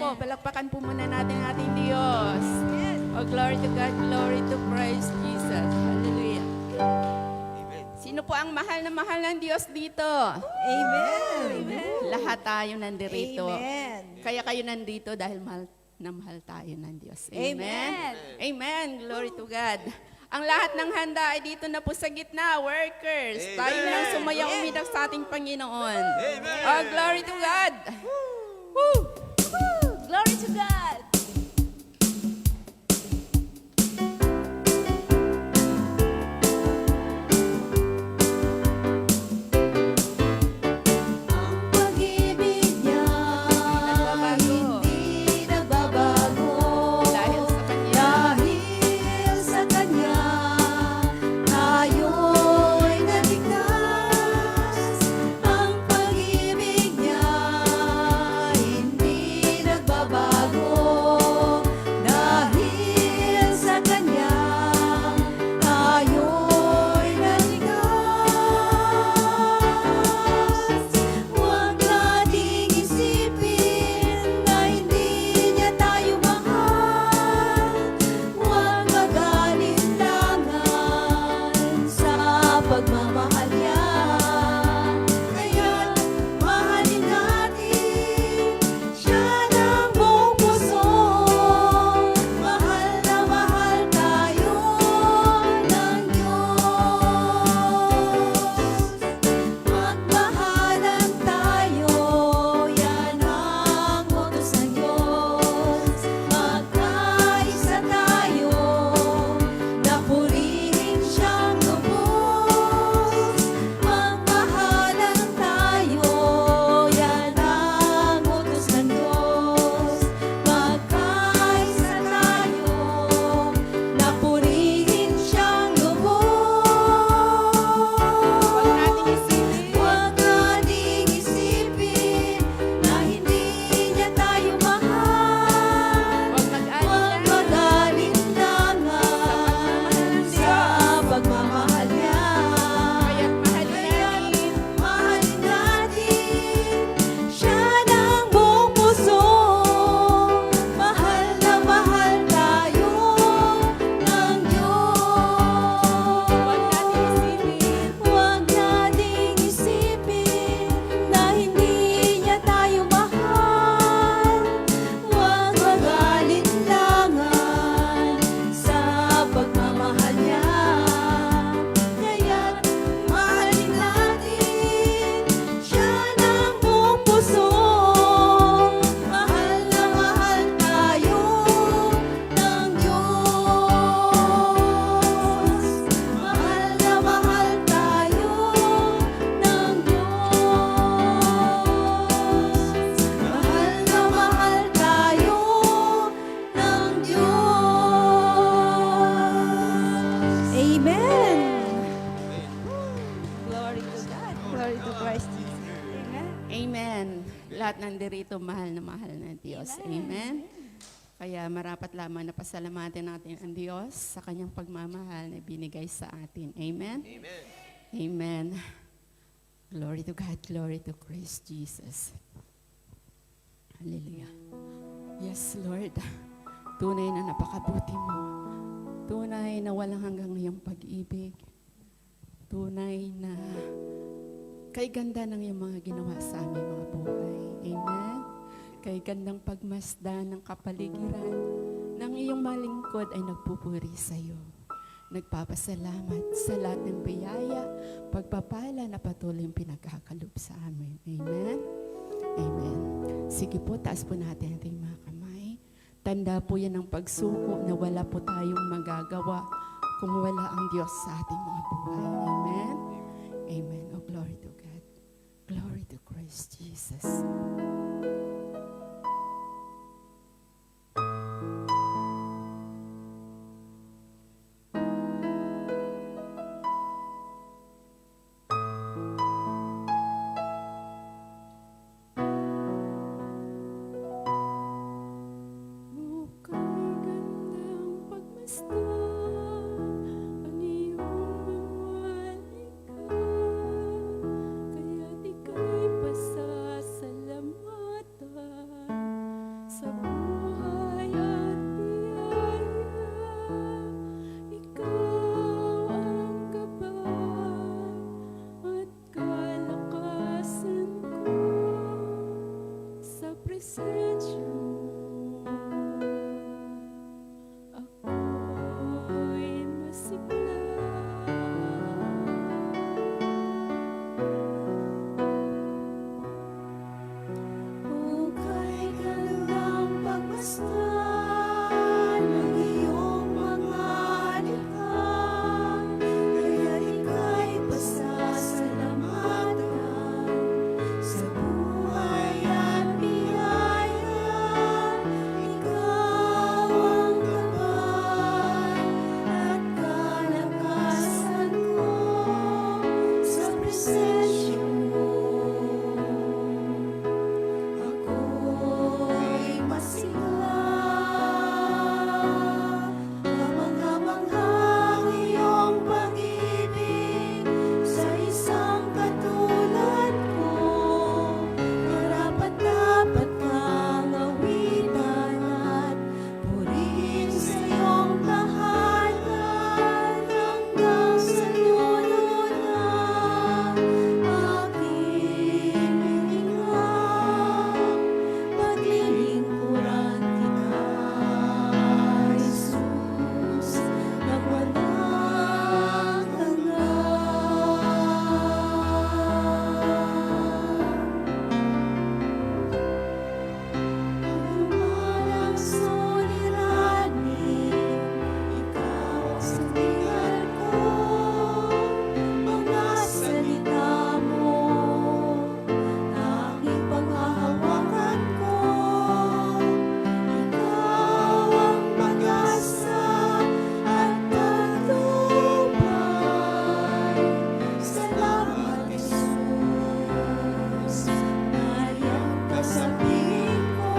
po. Palakpakan po muna natin ating Diyos. Oh, glory to God, glory to Christ Jesus. Hallelujah. Sino po ang mahal na mahal ng Diyos dito? Amen. Lahat tayo nandito. Amen. Kaya kayo nandito dahil mahal na mahal tayo ng Diyos. Amen. Amen. Glory to God. Ang lahat ng handa ay dito na po sa gitna, workers. Amen. Tayo nang sumayang umidak sa ating Panginoon. Amen. Oh, glory to God. Woo. Glory to God. Ang pag-ibig niya Nagbabago. hindi nagbabago. Dahil sa Kanya. Dahil sa Kanya, tayo'y naligtas. Ang pag-ibig niya hindi nagbabago. Dahil sa Kanya, tayo'y naligtas. Huwag nating isipin na hindi niya tayo mahal. Huwag mag-alinlangan sa pagmamahal niya. Kaya't mahalin natin siya ng buong puso. Mahal na mahal tayo ng Diyos. Magmahalan tayo, yan ang utos ng Diyos. Magkaisa tayo, na purihin siyang lubos. Magmahalan tayo, yan ang utos ng Diyos. Magkaisa tayo, na purihin siyang lubos. Huwag nating isipin. Huwag nating isipin na hindi niya tayo mahal. Huwag Huwag mag-alinlangan mag-alinlangan sa pagmamahal niya. Kaya't mahalin natin. Mahalin natin siya ng buong puso. Mahal na mahal tayo ng Diyos. Huwag nating isipin. Huwag nating isipin na hindi niya tayo mahal. Huwag mag-alinlangan sa pagmamahal niya. Kaya't mahalin natin siya ng buong puso. Mahal na mahal tayo ng Diyos. Mahal na mahal tayo ng Diyos. Mahal na mahal tayo ng Diyos. Amen. Glory to God. Glory to Christ Jesus. Amen. Amen. Lahat nandirito mahal na mahal ng Diyos. Amen. Kaya marapat lamang na pasalamatin natin ang Diyos sa kanyang pagmamahal na binigay sa atin. Amen. Amen. Amen. Glory to God. Glory to Christ Jesus. Hallelujah. Yes, Lord. Tunay na napakabuti mo. Tunay na walang hanggang iyong pag-ibig. Tunay na kay ganda ng iyong mga ginawa sa aming mga buhay. Amen. Kay gandang pagmasdan ng kapaligiran ng iyong malingkod ay nagpupuri sa iyo. Nagpapasalamat sa lahat ng biyaya, pagpapala na patuloy yung pinagkakalob sa amin. Amen. Amen. Sige po, taas po natin ang ating mga kamay. Tanda po yan ng pagsuko na wala po tayong magagawa kung wala ang Diyos sa ating mga buhay. Amen. Amen. Oh, glory to God. Glory to Christ Jesus. Mukha'y gandang pagmasdan ang iyong mga likha, kaya't ika'y pasasalamat. presensya mo, ako'y masigla. Hukay kanilang pagmasdan ng iyong mga likha, kaya ika'y pasasalamatan sa buhay at biyaya. Ikaw ang gabay at kalakasan ko sa presensya mo. Ako'y masigla, kamangha-manghang iyong pag-ibig sa isang katulad ko. Karapat-dapat kang awitan at purihin sa iyong tahanan hanggang sa dulo ng aking hininga. Paglilingkuran kita, Jesus, nang walang hanggan. Ang suliranin, ikaw ang sandigan ko, mga salita mo, tanging panghahawakan ko. Ikaw ang pag-asa at tagumpay. Salamat, Jesus, nariyan ka sa piling ko.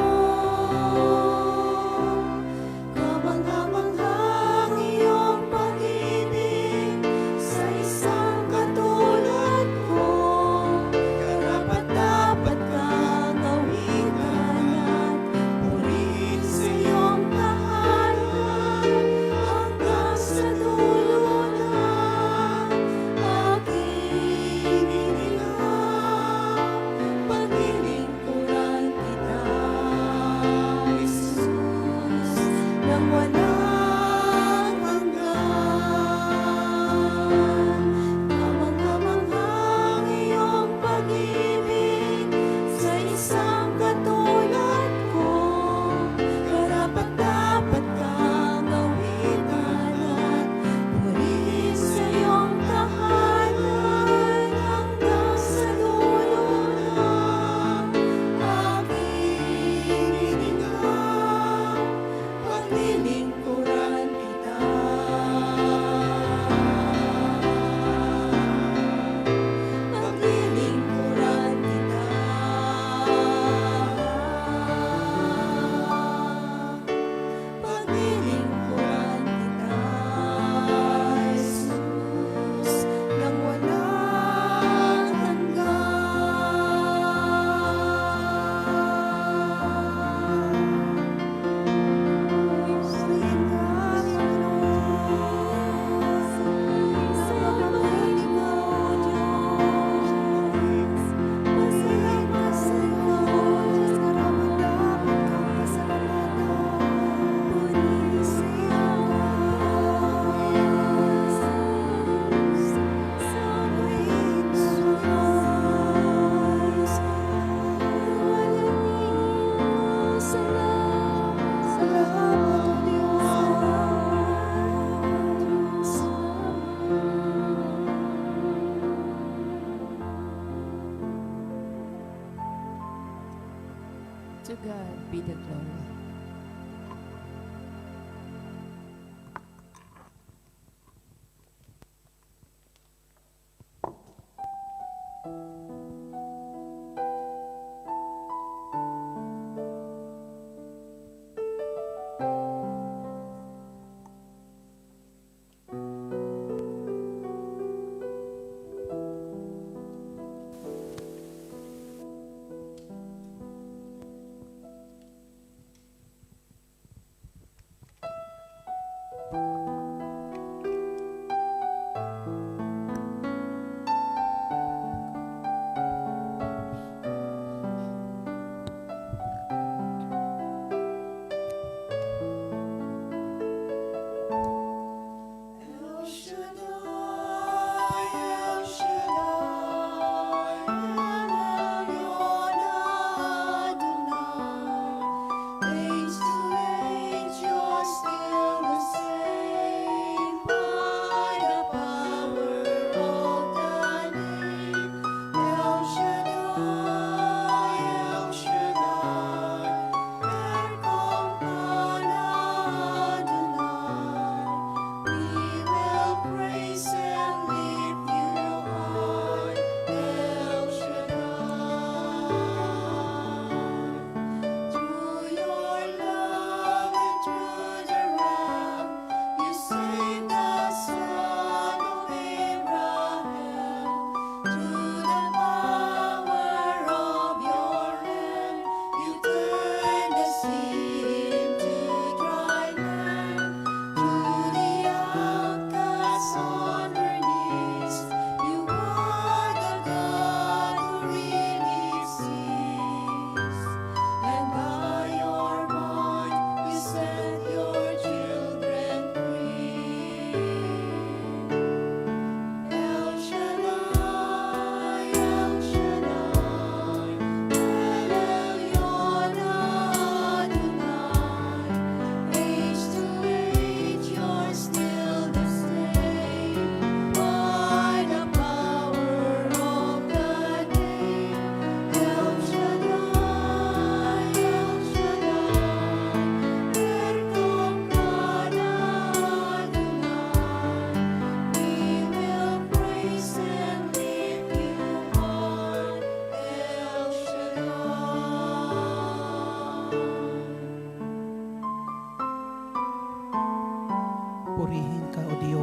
Kamangha-manghang iyong pag-ibig sa isang katulad ko. Karapat-dapat kang awitan at purihin sa iyong tahanan hanggang sa dulo ng aking hininga. Paglilingkuran kita, Jesus, nang walang hanggan. Kamangha-manghang iyong pag-ibig sa isang katulad ko. Karapat-dapat kang awitan at purihin sa iyong tahanan hanggang sa dulo ng aking hininga. Paglilingkuran kita, paglilingkuran kita, paglilingkuran kita, Jesus, nang walang To God be the glory.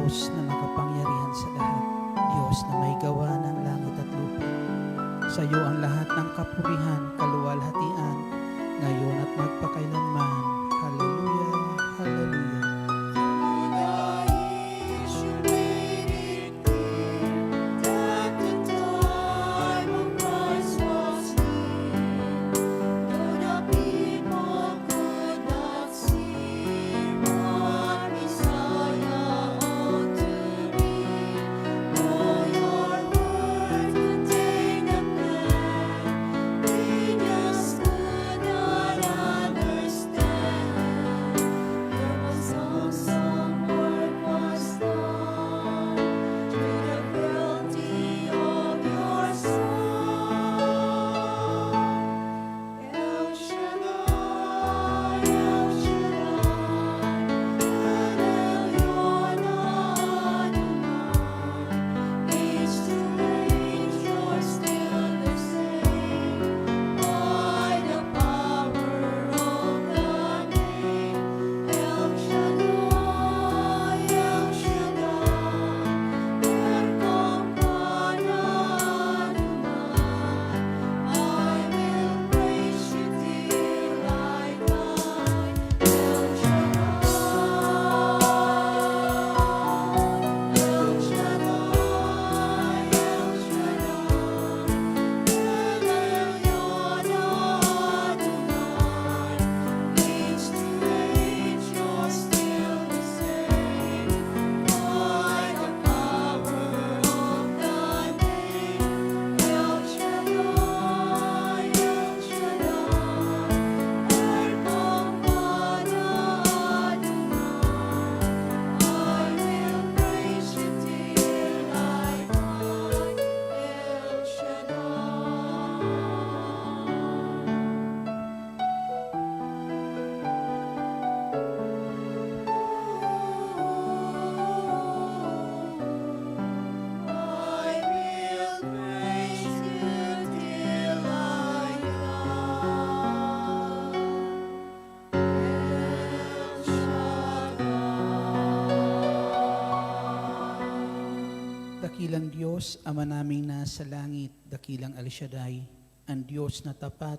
Diyos na makapangyarihan sa lahat, Diyos na may gawa ng langit at lupa. Sa iyo ang lahat ng kapurihan, kaluwalhatian, ngayon at magpakailanman. Hallelujah, hallelujah. Dakilang Diyos, Ama naming nasa langit, dakilang El Shaddai, ang Diyos na tapat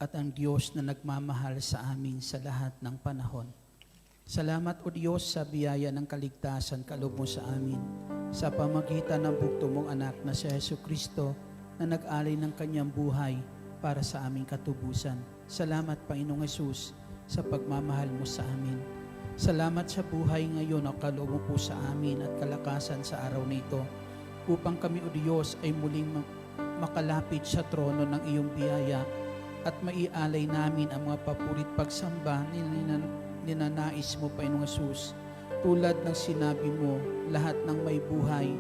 at ang Diyos na nagmamahal sa amin sa lahat ng panahon. Salamat o Diyos sa biyaya ng kaligtasan kaloob mo sa amin sa pamagitan ng bugto mong anak na si Jesucristo na nag-alay ng kanyang buhay para sa aming katubusan. Salamat Panginoong Hesus sa pagmamahal mo sa amin. Salamat sa buhay ngayon na kaloob mo po sa amin at kalakasan sa araw na ito upang kami o Diyos ay muling makalapit sa trono ng iyong biyaya at maialay namin ang mga papurit pagsamba ninanais mo, Panginoong Hesus. Tulad ng sinabi mo, lahat ng may buhay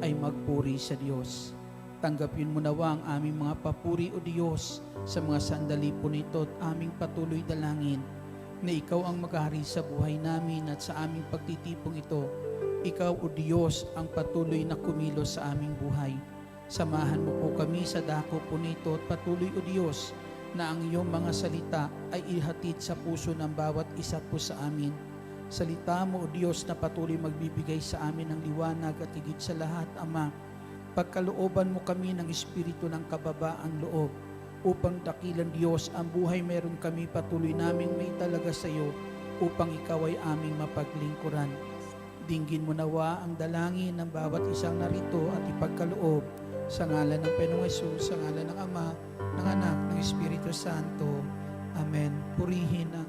ay magpuri sa Diyos. Tanggapin mo nawa ang aming mga papuri o Diyos sa mga sandali po nito at aming patuloy dalangin na ikaw ang maghari sa buhay namin at sa aming pagtitipong ito. Ikaw o Diyos ang patuloy na kumilos sa aming buhay. Samahan mo po kami sa dako po nito at patuloy o Diyos na ang iyong mga salita ay ihatid sa puso ng bawat isa po sa amin. Salita mo o Diyos na patuloy magbibigay sa amin ng liwanag at higit sa lahat, Ama, pagkalooban mo kami ng espiritu ng kababaang loob upang dakilang Diyos ang buhay meron kami patuloy naming may talaga sa iyo upang ikaw ay aming mapaglingkuran. Dinggin mo nawa ang dalangin ng bawat isang narito at ipagkaloob sa ngalan ng Panginoong Hesus, sa ngalan ng Ama, ng Anak, ng Espiritu Santo. Amen. Purihin ang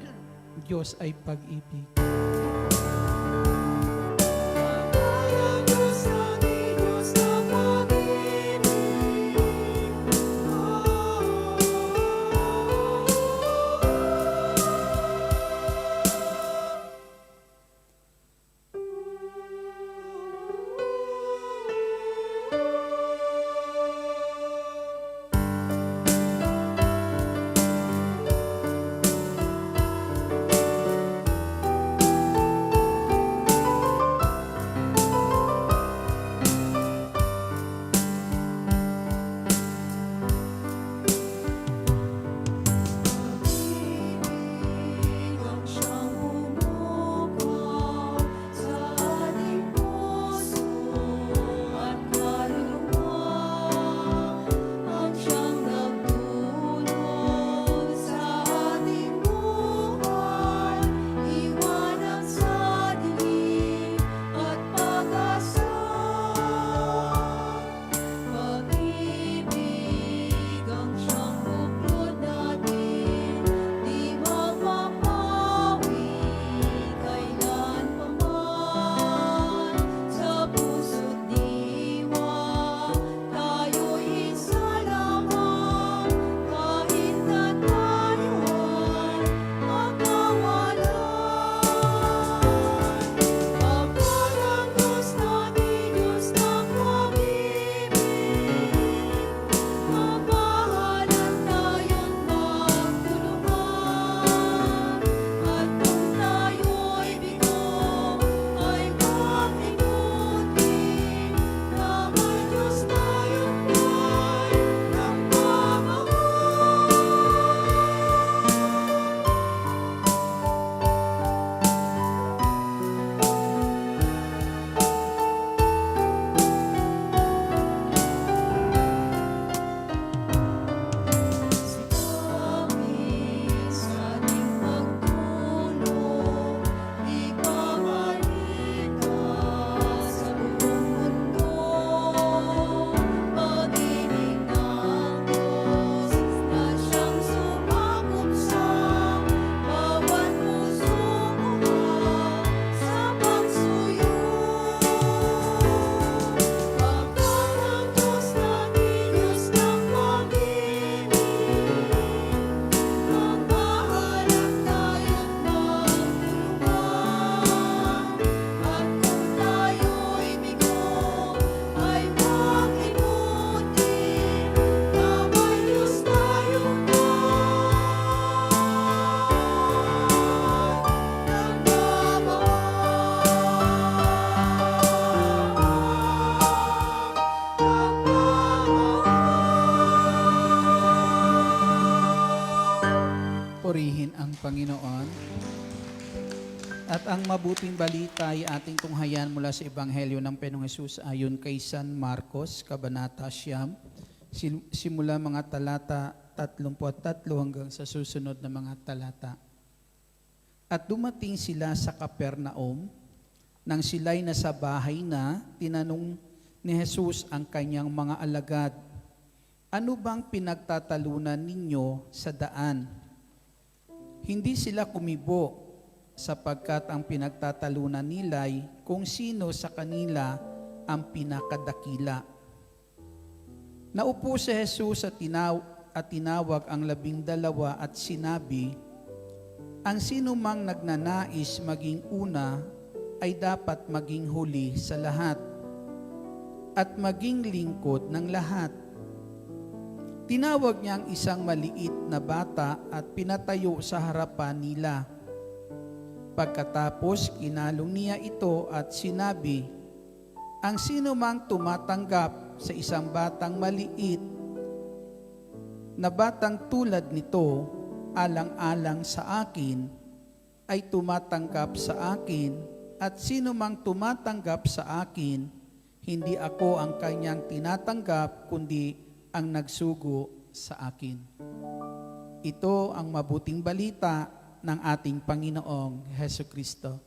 Diyos ay pag-ibig. Purihin ang Panginoon. At ang mabuting balita ay ating tunghayan mula sa Ebanghelyo ng Panginoong Hesus ayon kay San Marcos, Kabanata 9, simula mga talata 33 hanggang sa susunod na mga talata. At dumating sila sa Kapernaum. Nang sila'y nasa bahay na, tinanong ni Jesus ang kanyang mga alagad, "Ano bang pinagtatalunan ninyo sa daan?" Hindi sila kumibo, sapagkat ang pinagtatalunan nila'y kung sino sa kanila ang pinakadakila. Naupo si Jesus at tinawag ang 12 at sinabi, "Ang sino mang nagnanais maging una ay dapat maging huli sa lahat at maging lingkod ng lahat." Tinawag niya ang isang maliit na bata at pinatayo sa harapan nila. Pagkatapos, kinalong niya ito at sinabi, "Ang sino mang tumatanggap sa isang batang maliit na batang tulad nito, alang-alang sa akin, ay tumatanggap sa akin, at sino mang tumatanggap sa akin, hindi ako ang kanyang tinatanggap, kundi ang nagsugo sa akin." Ito ang mabuting balita ng ating Panginoong Hesukristo.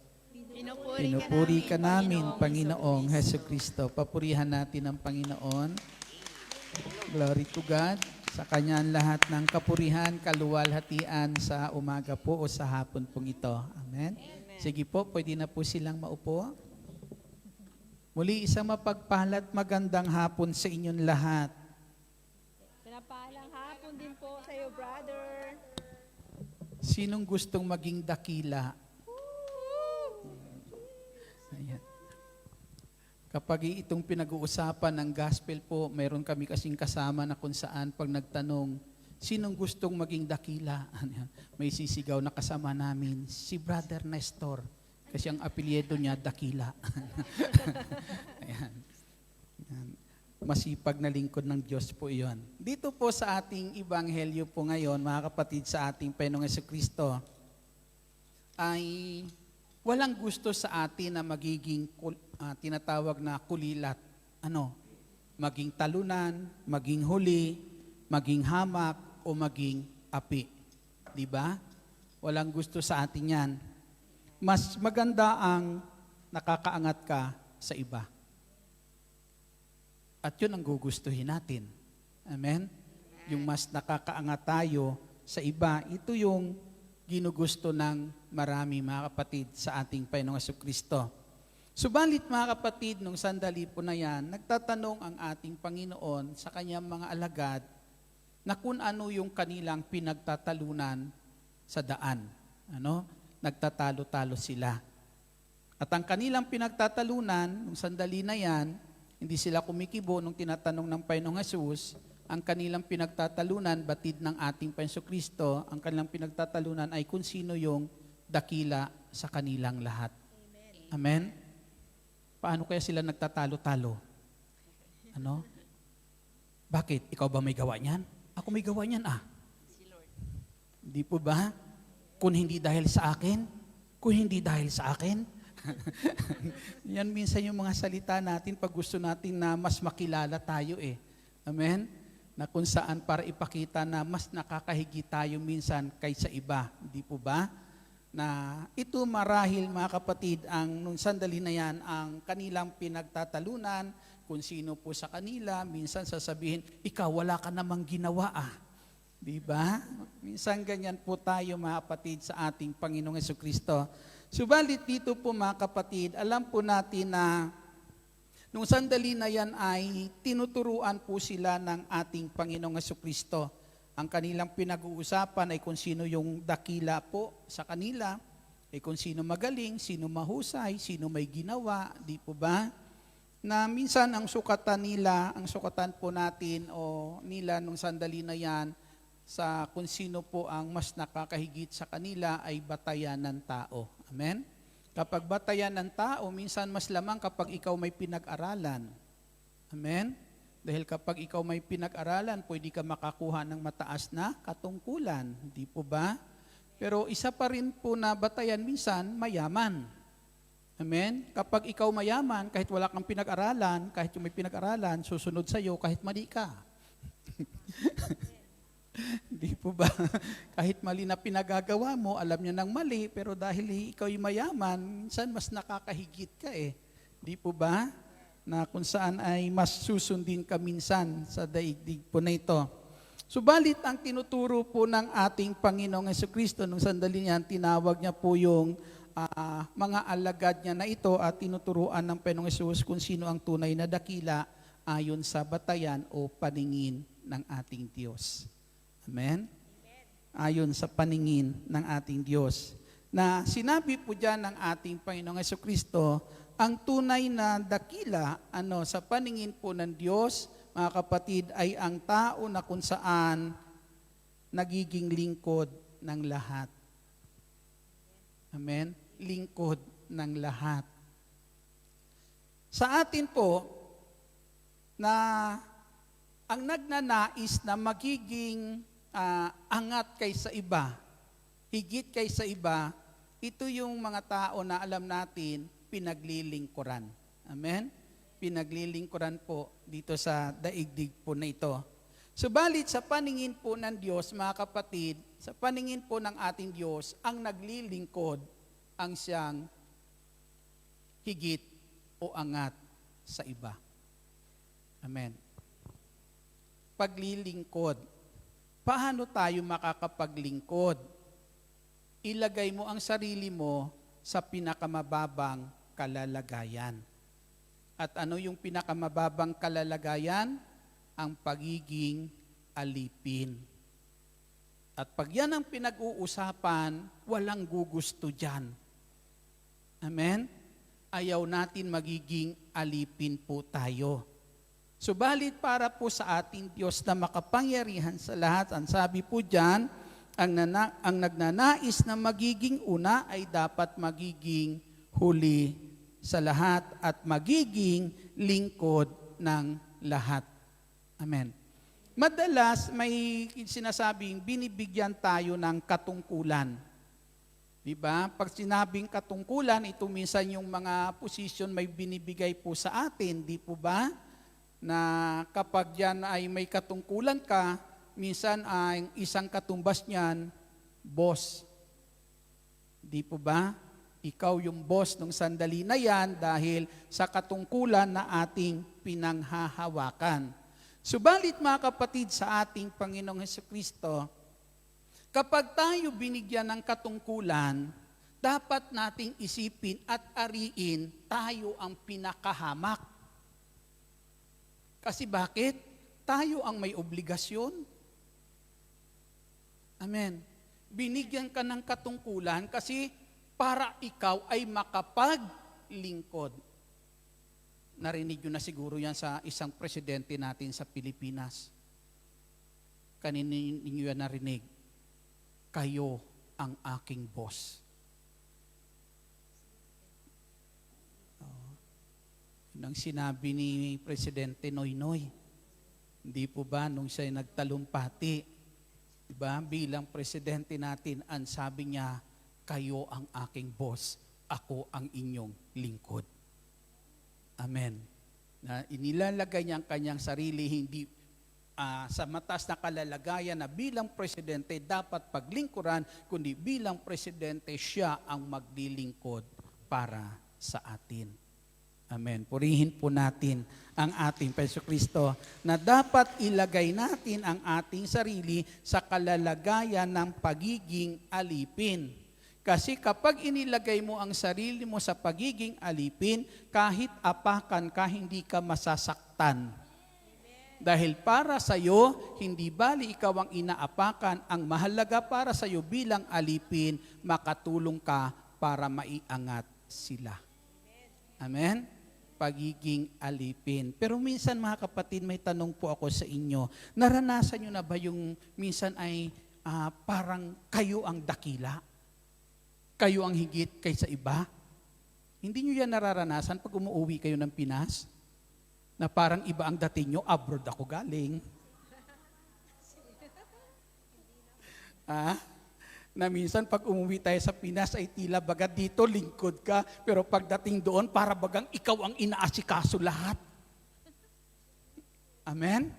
Pinupuri ka namin, Panginoong Hesukristo. Papurihan natin ang Panginoon. Glory to God. Sa Kanya ang lahat ng kapurihan, kaluwalhatian sa umaga po o sa hapon pong ito. Amen. Sige po, pwede na po silang maupo. Muli, isang mapagpalat magandang hapon sa inyong lahat. Pinapalang hapon din po sa iyo, brother. Sinong gustong maging dakila? Ayan. Kapag itong pinag-uusapan ng gospel po, mayroon kami kasing kasama na kung saan pag nagtanong, sinong gustong maging dakila? May sisigaw na kasama namin, si Brother Nestor. Kasi ang apelyido niya, dakila. Ayan. Ayan. Masipag na lingkod ng Diyos po iyon. Dito po sa ating Ebanghelyo po ngayon, mga kapatid, sa ating Panginoong Jesucristo, ay walang gusto sa atin na magiging tinatawag na kulilat. Maging talunan, maging huli, maging hamak, o maging api. Di ba? Walang gusto sa atin yan. Mas maganda ang nakakaangat ka sa iba. At yun ang gugustuhin natin. Amen? Yung mas nakakaangat tayo sa iba, ito yung ginugusto ng marami, mga kapatid, sa ating Panginoong Jesucristo. Subalit, mga kapatid, nung sandali po na yan, nagtatanong ang ating Panginoon sa kanyang mga alagad na kung ano yung kanilang pinagtatalunan sa daan. Nagtatalo-talo sila. At ang kanilang pinagtatalunan, nung sandali na yan, hindi sila kumikibo nung tinatanong ng Panginoong Hesus. Ang kanilang pinagtatalunan, batid ng ating Panginoong Kristo, ang kanilang pinagtatalunan ay kung sino yung dakila sa kanilang lahat. Amen? Paano kaya sila nagtatalo-talo? Bakit? Ikaw ba may gawa niyan? Ako may gawa niyan, Hindi po ba? Kung hindi dahil sa akin, kung hindi dahil sa akin. Yan minsan yung mga salita natin pag gusto natin na mas makilala tayo Amen? Na kung saan para ipakita na mas nakakahigi tayo minsan kaysa iba. Hindi po ba? Na ito marahil, mga kapatid, nung sandali na yan, ang kanilang pinagtatalunan, kung sino po sa kanila, minsan sasabihin, ikaw wala ka namang ginawa Di ba? Minsan ganyan po tayo, mga kapatid, sa ating Panginoong Jesucristo. Subalit dito po, mga kapatid, alam po natin na nung sandali na yan ay tinuturuan po sila ng ating Panginoong Jesucristo. Ang kanilang pinag-uusapan ay kung sino yung dakila po sa kanila, ay kung sino magaling, sino mahusay, sino may ginawa, di po ba? Na minsan ang sukatan nila, ang sukatan po natin o nila nung sandali na yan, sa kung sino po ang mas nakakahigit sa kanila ay batayan ng tao. Amen? Kapag batayan ng tao, minsan mas lamang kapag ikaw may pinag-aralan. Amen? Dahil kapag ikaw may pinag-aralan, pwede ka makakuha ng mataas na katungkulan. Hindi po ba? Pero isa pa rin po na batayan minsan, mayaman. Amen? Kapag ikaw mayaman, kahit wala kang pinag-aralan, kahit yung may pinag-aralan, susunod sa iyo kahit mali ka. Di po ba? Kahit mali na pinagagawa mo, alam niya ng mali, pero dahil ikaw yung mayaman, minsan mas nakakahigit ka eh. Di po ba? Na kung saan ay mas susundin ka minsan sa daigdig po na ito. Subalit ang tinuturo po ng ating Panginoong Jesucristo nung sandali niyan, tinawag niya po yung mga alagad niya na ito at tinuturuan ng Panginoong Jesus kung sino ang tunay na dakila ayon sa batayan o paningin ng ating Diyos. Amen? Ayon sa paningin ng ating Diyos. Na sinabi po dyan ng ating Panginoong Jesucristo, ang tunay na dakila sa paningin po ng Diyos, mga kapatid, ay ang tao na kung saan nagiging lingkod ng lahat. Amen? Lingkod ng lahat. Sa atin po, na ang nagnanais na magiging angat kaysa iba, higit kaysa iba, ito yung mga tao na alam natin, pinaglilingkuran. Amen? Pinaglilingkuran po dito sa daigdig po na ito. Subalit sa paningin po ng Diyos, mga kapatid, sa paningin po ng ating Diyos, ang naglilingkod ang siyang higit o angat sa iba. Amen. Paglilingkod. Paano tayo makakapaglingkod? Ilagay mo ang sarili mo sa pinakamababang kalalagayan. At ano yung pinakamababang kalalagayan? Ang pagiging alipin. At pag yan ang pinag-uusapan, walang gugusto dyan. Amen? Ayaw natin magiging alipin po tayo. Subalit para po sa ating Diyos na makapangyarihan sa lahat, ang sabi po dyan, ang nagnanais na magiging una ay dapat magiging huli sa lahat at magiging lingkod ng lahat. Amen. Madalas may sinasabing binibigyan tayo ng katungkulan. Diba? Pag sinabing katungkulan, ito minsan yung mga posisyon may binibigay po sa atin, di po ba? Na kapag yan ay may katungkulan ka, minsan ay isang katumbas niyan, boss. Di po ba? Ikaw yung boss ng sandali na yan dahil sa katungkulan na ating pinanghahawakan. Subalit mga kapatid sa ating Panginoong Jesucristo, kapag tayo binigyan ng katungkulan, dapat nating isipin at ariin tayo ang pinakahamak. Kasi bakit? Tayo ang may obligasyon. Amen. Binigyan ka ng katungkulan kasi para ikaw ay makapaglingkod. Narinig nyo na siguro yan sa isang presidente natin sa Pilipinas. Kanina ninyo yan narinig. Kayo ang aking boss. Yun ang sinabi ni Presidente Noynoy. Hindi po ba nung siya'y nagtalumpati, diba, bilang presidente natin, ang sabi niya, kayo ang aking boss, ako ang inyong lingkod. Amen. Na inilalagay niya ang kanyang sarili hindi sa matas na kalalagayan na bilang presidente dapat paglingkuran, kundi bilang presidente siya ang maglilingkod para sa atin. Amen. Purihin po natin ang ating Jesucristo na dapat ilagay natin ang ating sarili sa kalalagayan ng pagiging alipin. Kasi kapag inilagay mo ang sarili mo sa pagiging alipin, kahit apakan ka, hindi ka masasaktan. Dahil para sa iyo, hindi bali ikaw ang inaapakan, ang mahalaga para sa iyo bilang alipin, makatulong ka para maiangat sila. Amen? Pagiging alipin. Pero minsan mga kapatid, may tanong po ako sa inyo, naranasan nyo na ba yung minsan ay parang kayo ang dakila? Kayo ang higit kaysa iba? Hindi nyo yan nararanasan pag umuwi kayo ng Pinas? Na parang iba ang dating nyo, abroad ako galing. Na minsan pag umuwi tayo sa Pinas ay tila baga dito lingkod ka, pero pagdating doon para bagang ikaw ang inaasikaso lahat. Amen?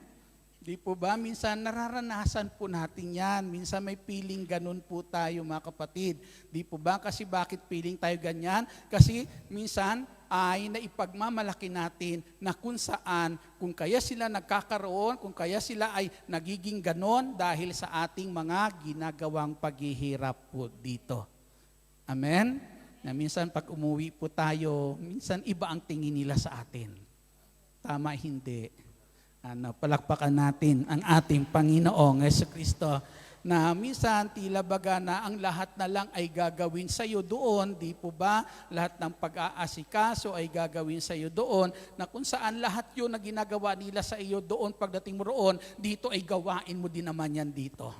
Di po ba? Minsan nararanasan po natin yan. Minsan may feeling ganun po tayo mga kapatid. Di po ba? Kasi bakit feeling tayo ganyan? Kasi minsan ay naipagmamalaki natin na kung saan, kung kaya sila nagkakaroon, kung kaya sila ay nagiging ganon dahil sa ating mga ginagawang paghihirap po dito. Amen? Na minsan pag umuwi po tayo, minsan iba ang tingin nila sa atin. Tama, hindi. Palakpakan natin ang ating Panginoong Jesucristo na minsan tila baga na ang lahat na lang ay gagawin sa iyo doon, di po ba? Lahat ng pag-aasikaso ay gagawin sa iyo doon, na kung saan lahat yun na ginagawa nila sa iyo doon, pagdating mo roon, dito ay gawain mo din naman yan dito.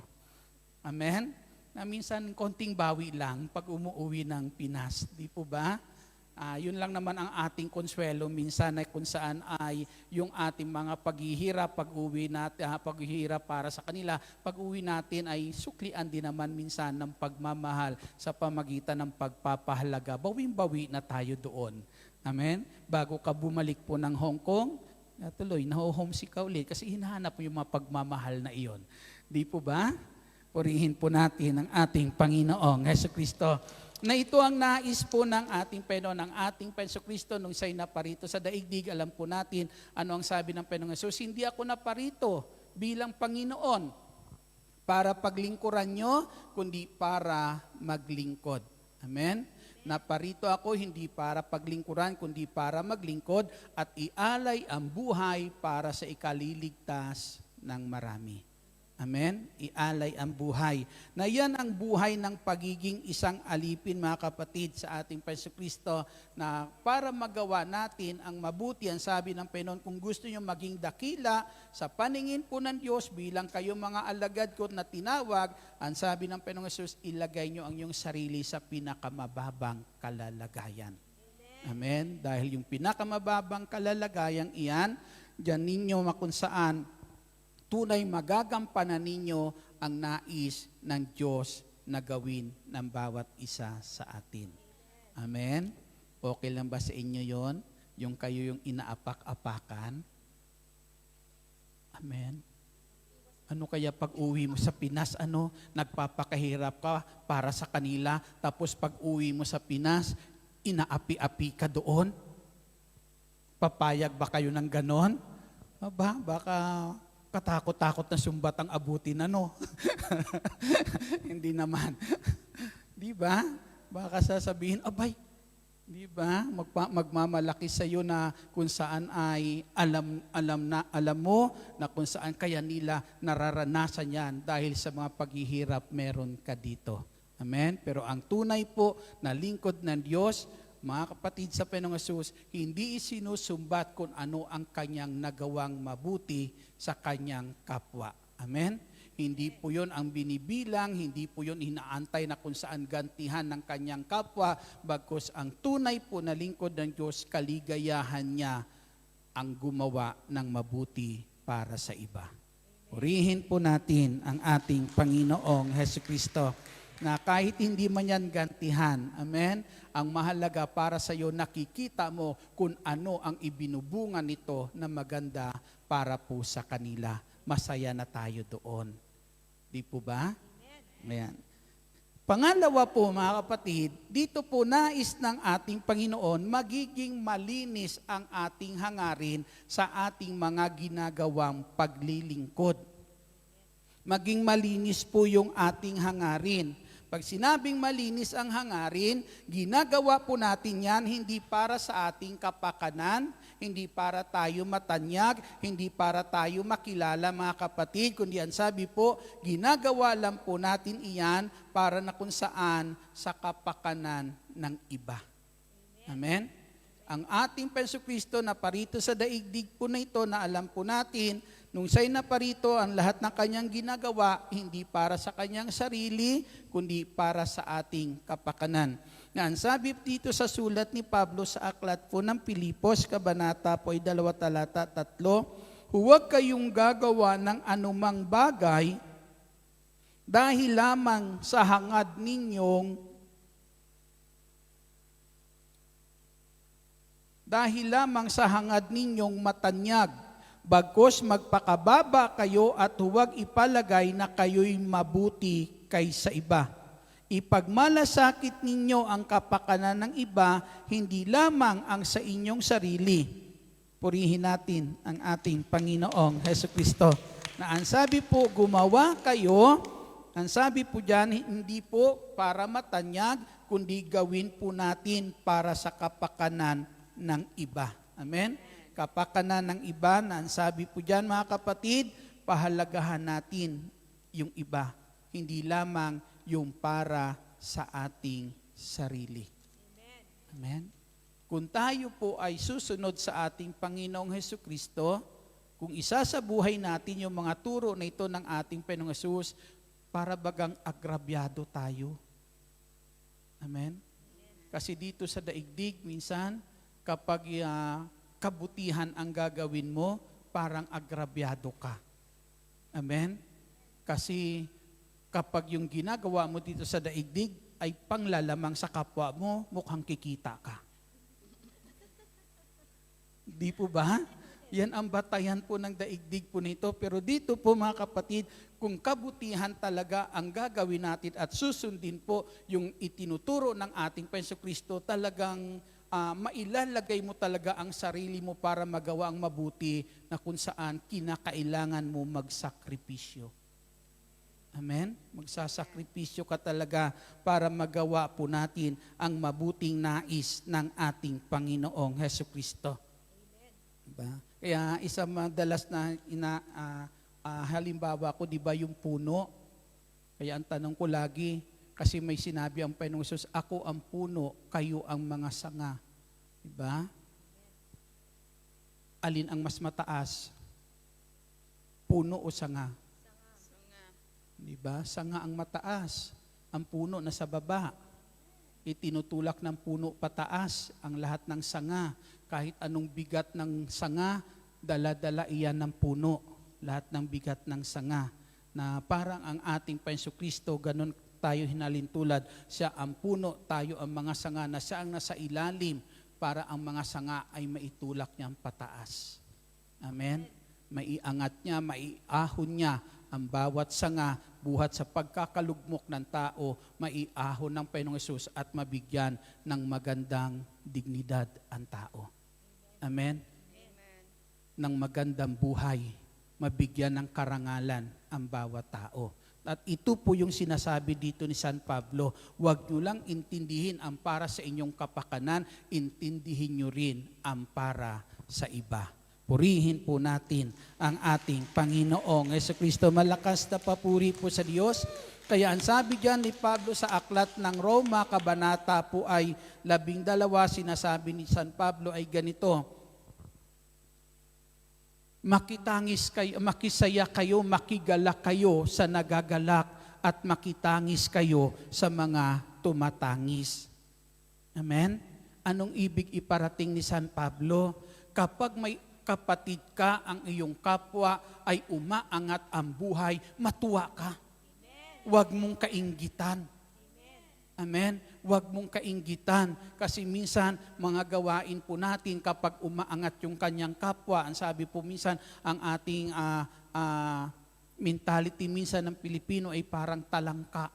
Amen? Na minsan konting bawi lang pag umuwi ng Pinas, di po ba? Yun lang naman ang ating konsuelo minsan ay kung saan ay yung ating mga paghihirap, pag-uwi natin, paghihirap para sa kanila, pag-uwi natin ay suklian din naman minsan ng pagmamahal sa pamagitan ng pagpapahalaga. Bawing-bawi na tayo doon. Amen? Bago ka bumalik po ng Hong Kong, tuloy, naho-homesick ka ulit kasi hinahanap mo yung mga pagmamahal na iyon. Di po ba? Purihin po natin ang ating Panginoong Jesucristo. Na ito ang nais po ng ating Panginoon, ng ating Jesucristo nung siya'y naparito sa daigdig. Alam po natin ano ang sabi ng Panginoong Jesus, hindi ako naparito bilang Panginoon para paglingkuran nyo, kundi para maglingkod. Amen? Naparito ako hindi para paglingkuran, kundi para maglingkod at ialay ang buhay para sa ikaliligtas ng marami. Amen? Ialay ang buhay. Na yan ang buhay ng pagiging isang alipin, mga kapatid, sa ating Jesucristo, na para magawa natin ang mabuti, ang sabi ng Panginoon, kung gusto nyo maging dakila sa paningin po ng Diyos bilang kayo mga alagad ko na tinawag, ang sabi ng Panginoong Jesus, ilagay nyo ang iyong sarili sa pinakamababang kalalagayan. Amen? Dahil yung pinakamababang kalalagayan iyan, diyan ninyo makunsaan, tunay magagampanan ninyo ang nais ng Diyos na gawin ng bawat isa sa atin. Amen? Okay lang ba sa inyo yon? Yung kayo yung inaapak-apakan? Amen? Ano kaya pag uwi mo sa Pinas, nagpapakahirap ka para sa kanila, tapos pag uwi mo sa Pinas, inaapi-api ka doon? Papayag ba kayo ng ganon? Baka katakot-takot na sumbat ang abutin, Hindi naman. Di ba? Baka sasabihin, abay, di ba? Magmamalaki sa iyo na kung saan ay alam mo na kung saan kaya nila nararanasan yan dahil sa mga paghihirap meron ka dito. Amen? Pero ang tunay po na lingkod ng Diyos, mga kapatid sa Panginoong Jesus, hindi isinusumbat kung ano ang kanyang nagawang mabuti sa kanyang kapwa. Amen? Hindi po yun ang binibilang, hindi po yun inaantay na kung saan gantihan ng kanyang kapwa, bagkus ang tunay po na lingkod ng Diyos, kaligayahan niya ang gumawa ng mabuti para sa iba. Purihin po natin ang ating Panginoong Jesucristo na kahit hindi man yan gantihan, amen, ang mahalaga para sa iyo, nakikita mo kung ano ang ibinubungan nito na maganda para po sa kanila. Masaya na tayo doon. Di po ba? Ayan. Pangalawa po, mga kapatid, dito po nais ng ating Panginoon, magiging malinis ang ating hangarin sa ating mga ginagawang paglilingkod. Maging malinis po yung ating hangarin. Pag sinabing malinis ang hangarin, ginagawa po natin yan hindi para sa ating kapakanan, hindi para tayo matanyag, hindi para tayo makilala, mga kapatid, kundi ang sabi po, ginagawa lang po natin iyan para na kung saan sa kapakanan ng iba. Amen? Ang ating Jesucristo na parito sa daigdig po na ito na alam po natin, nung siya'y naparito, ang lahat ng kanyang ginagawa, hindi para sa kanyang sarili, kundi para sa ating kapakanan. Na ang sabi dito sa sulat ni Pablo sa aklat po ng Pilipos, kabanata po ay 2:3, huwag kayong gagawa ng anumang bagay Dahil lamang sa hangad ninyong matanyag, bagkos magpakababa kayo at huwag ipalagay na kayo'y mabuti kaysa iba. Ipagmalasakit ninyo ang kapakanan ng iba, hindi lamang ang sa inyong sarili. Purihin natin ang ating Panginoong Hesukristo. Na ang sabi po, gumawa kayo, ang sabi po dyan, hindi po para matanyag, kundi gawin po natin para sa kapakanan ng iba. Amen? Kapakanan ng iba, na ang sabi po dyan mga kapatid, pahalagahan natin yung iba. Hindi lamang yung para sa ating sarili. Amen? Kung tayo po ay susunod sa ating Panginoong Hesukristo, kung isa sa buhay natin yung mga turo na ito ng ating Panginoong Hesus, para bagang agrabyado tayo. Amen? Kasi dito sa daigdig, minsan, kapag kabutihan ang gagawin mo, parang agrabyado ka. Amen? Kasi kapag yung ginagawa mo dito sa daigdig ay panglalamang sa kapwa mo, mukhang kikita ka. Di po ba? Yan ang batayan po ng daigdig po nito. Pero dito po mga kapatid, kung kabutihan talaga ang gagawin natin at susundin po yung itinuturo ng ating Panginoong Kristo, talagang mailalagay mo talaga ang sarili mo para magawa ang mabuti na kung saan kinakailangan mo magsakripisyo. Amen? Magsasakripisyo ka talaga para magawa po natin ang mabuting nais ng ating Panginoong Hesukristo. Diba? Kaya isa madalas na halimbawa ko, di ba yung puno? Kaya ang tanong ko lagi, kasi may sinabi ang Panginoong Hesus, ako ang puno, kayo ang mga sanga. Diba? Alin ang mas mataas? Puno o sanga? Diba? Sanga ang mataas. Ang puno nasa baba. Itinutulak ng puno pataas ang lahat ng sanga. Kahit anong bigat ng sanga, dala-dala iyan ng puno. Lahat ng bigat ng sanga. Na parang ang ating Panginoong Kristo, ganun tayo hinalintulad. Siya ang puno, tayo ang mga sanga na siya ang nasa ilalim para ang mga sanga ay maitulak niyang pataas. Amen? Maiangat niya, maiahon niya ang bawat sanga buhat sa pagkakalugmok ng tao, maiahon ng Panginoong Hesus at mabigyan ng magandang dignidad ang tao. Amen? Amen. Ng magandang buhay, mabigyan ng karangalan ang bawat tao. At ito po yung sinasabi dito ni San Pablo, huwag nyo lang intindihin ang para sa inyong kapakanan, intindihin nyo rin ang para sa iba. Purihin po natin ang ating Panginoong Hesukristo. Malakas na papuri po sa Diyos. Kaya ang sabi dyan ni Pablo sa aklat ng Roma, kabanata po ay 12, sinasabi ni San Pablo ay ganito, makitangis kayo, makisaya kayo, makigalak kayo sa nagagalak at makitangis kayo sa mga tumatangis. Amen? Anong ibig iparating ni San Pablo? Kapag may kapatid ka, ang iyong kapwa ay umaangat ang buhay, matuwa ka. Huwag mong kainggitan. Amen? Huwag mong kainggitan. Kasi minsan, mga gawain po natin kapag umaangat yung kanyang kapwa, ang sabi po minsan, ang ating mentality minsan ng Pilipino ay parang talangka.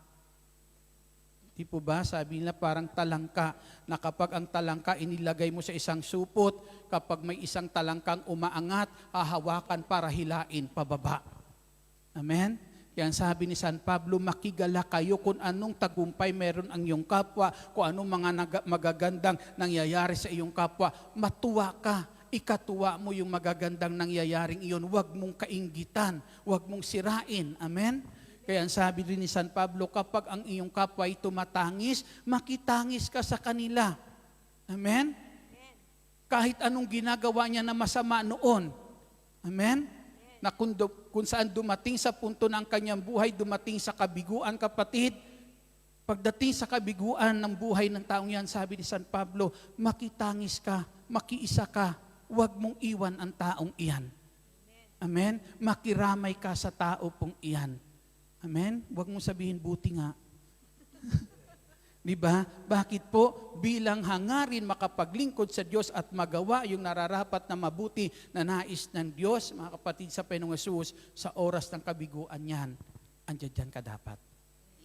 Di po ba? Sabi nila parang talangka, na kapag ang talangka inilagay mo sa isang supot, kapag may isang talangkang umaangat, hahawakan para hilain pababa. Amen? Yan sabi ni San Pablo, makigala kayo kung anong tagumpay meron ang iyong kapwa, kung anong mga magagandang nangyayari sa iyong kapwa. Matuwa ka, ikatuwa mo yung magagandang nangyayaring iyon. Huwag mong kainggitan, huwag mong sirain. Amen? Kaya ang sabi rin ni San Pablo, kapag ang iyong kapwa ay tumatangis, makitangis ka sa kanila. Amen? Kahit anong ginagawa niya na masama noon. Amen? Na kung saan dumating sa punto ng kanyang buhay, dumating sa kabiguan, kapatid, pagdating sa kabiguan ng buhay ng taong yan, sabi ni San Pablo, makitangis ka, makiisa ka, huwag mong iwan ang taong iyan. Amen? Makiramay ka sa tao pong iyan. Amen? Huwag mong sabihin, buti nga. Di ba? Bakit po? Bilang hangarin makapaglingkod sa Diyos at magawa yung nararapat na mabuti na nais ng Diyos, mga kapatid sa Panginoong Hesus, sa oras ng kabiguan yan, andyan dyan ka dapat.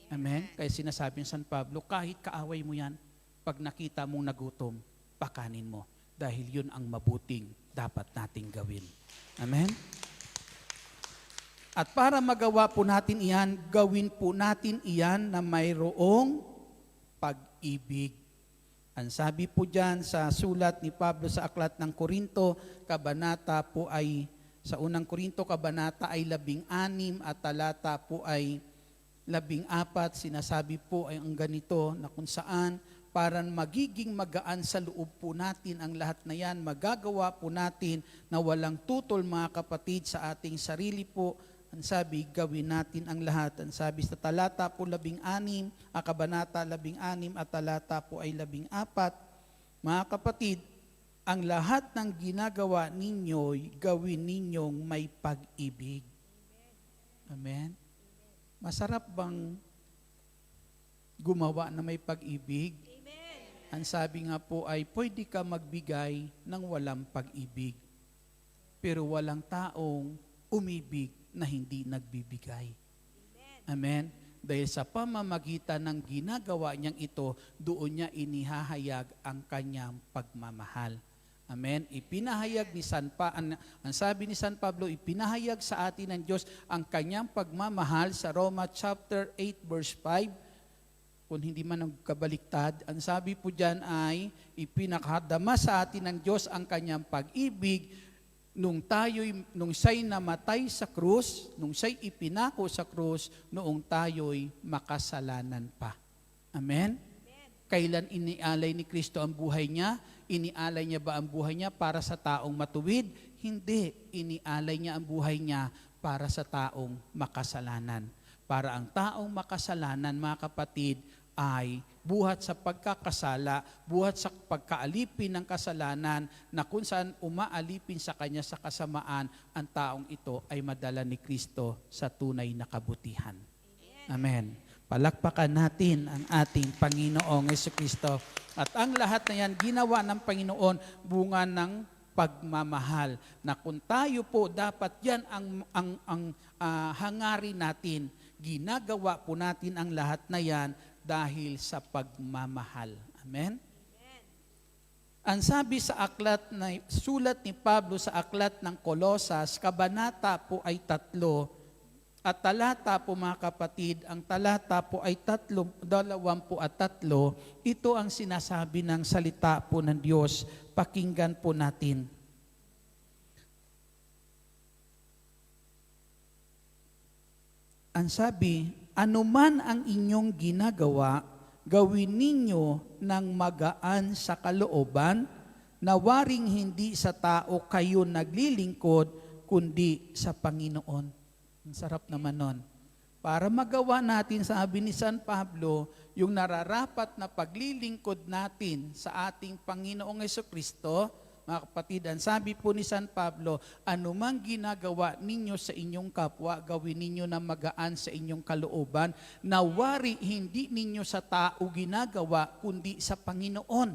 Amen? Kaya sinasabi ng San Pablo, kahit kaaway mo yan, pag nakita mong nagutom, pakanin mo. Dahil yun ang mabuting dapat nating gawin. Amen? At para magawa po natin iyan, gawin po natin iyan na mayroong pag-ibig. Ang sabi po dyan sa sulat ni Pablo sa Aklat ng Korinto, kabanata po ay, sa unang Korinto, kabanata ay 16 at talata po ay 14, sinasabi po ay ang ganito na kung saan para magiging magaan sa loob po natin ang lahat na yan, magagawa po natin na walang tutol mga kapatid sa ating sarili po. Ang sabi, gawin natin ang lahat. Ang sabi sa talata po 16, kabanata 16 at talata po ay 14, mga kapatid, ang lahat ng ginagawa ninyo, gawin ninyong may pag-ibig. Amen? Masarap bang gumawa na may pag-ibig? Ang sabi nga po ay, pwede ka magbigay ng walang pag-ibig. Pero walang taong umibig na hindi nagbibigay. Amen? Dahil sa pamamagitan ng ginagawa niyang ito, doon niya inihahayag ang kanyang pagmamahal. Amen? Ipinahayag ni ang sabi ni San Pablo, ipinahayag sa atin ng Diyos ang kanyang pagmamahal sa Roma chapter 8 verse 5. Kung hindi man nagkabaliktad, ang sabi po dyan ay ipinakadama sa atin ng Diyos ang kanyang pag-ibig nung siya'y namatay sa krus, nung siya'y ipinako sa krus, noong tayo'y makasalanan pa. Amen? Kailan inialay ni Kristo ang buhay niya? Inialay niya ba ang buhay niya para sa taong matuwid? Hindi. Inialay niya ang buhay niya para sa taong makasalanan. Para ang taong makasalanan, mga kapatid, ay buhat sa pagkakasala, buhat sa pagkaalipin ng kasalanan na kung saan umaalipin sa kanya sa kasamaan, ang taong ito ay madala ni Kristo sa tunay na kabutihan. Amen. Palakpakan natin ang ating Panginoong Jesucristo. At ang lahat na yan, ginawa ng Panginoon bunga ng pagmamahal. Na kung tayo po, dapat yan ang hangarin natin. Ginagawa po natin ang lahat na yan dahil sa pagmamahal. Amen? Ang sabi sa sulat ni Pablo sa aklat ng Kolosas, kabanata po ay 3, at talata po mga kapatid, ang talata po ay 23, ito ang sinasabi ng salita po ng Diyos. Pakinggan po natin. Ang sabi, anuman ang inyong ginagawa, gawin ninyo ng magaan sa kalooban, na waring hindi sa tao kayo naglilingkod, kundi sa Panginoon. Ang sarap naman nun. Para magawa natin, sabi ni San Pablo, yung nararapat na paglilingkod natin sa ating Panginoong Jesucristo, mga kapatid, ang sabi po ni San Pablo, anumang ginagawa ninyo sa inyong kapwa, gawin ninyo na magaan sa inyong kalooban, na wari hindi ninyo sa tao ginagawa, kundi sa Panginoon.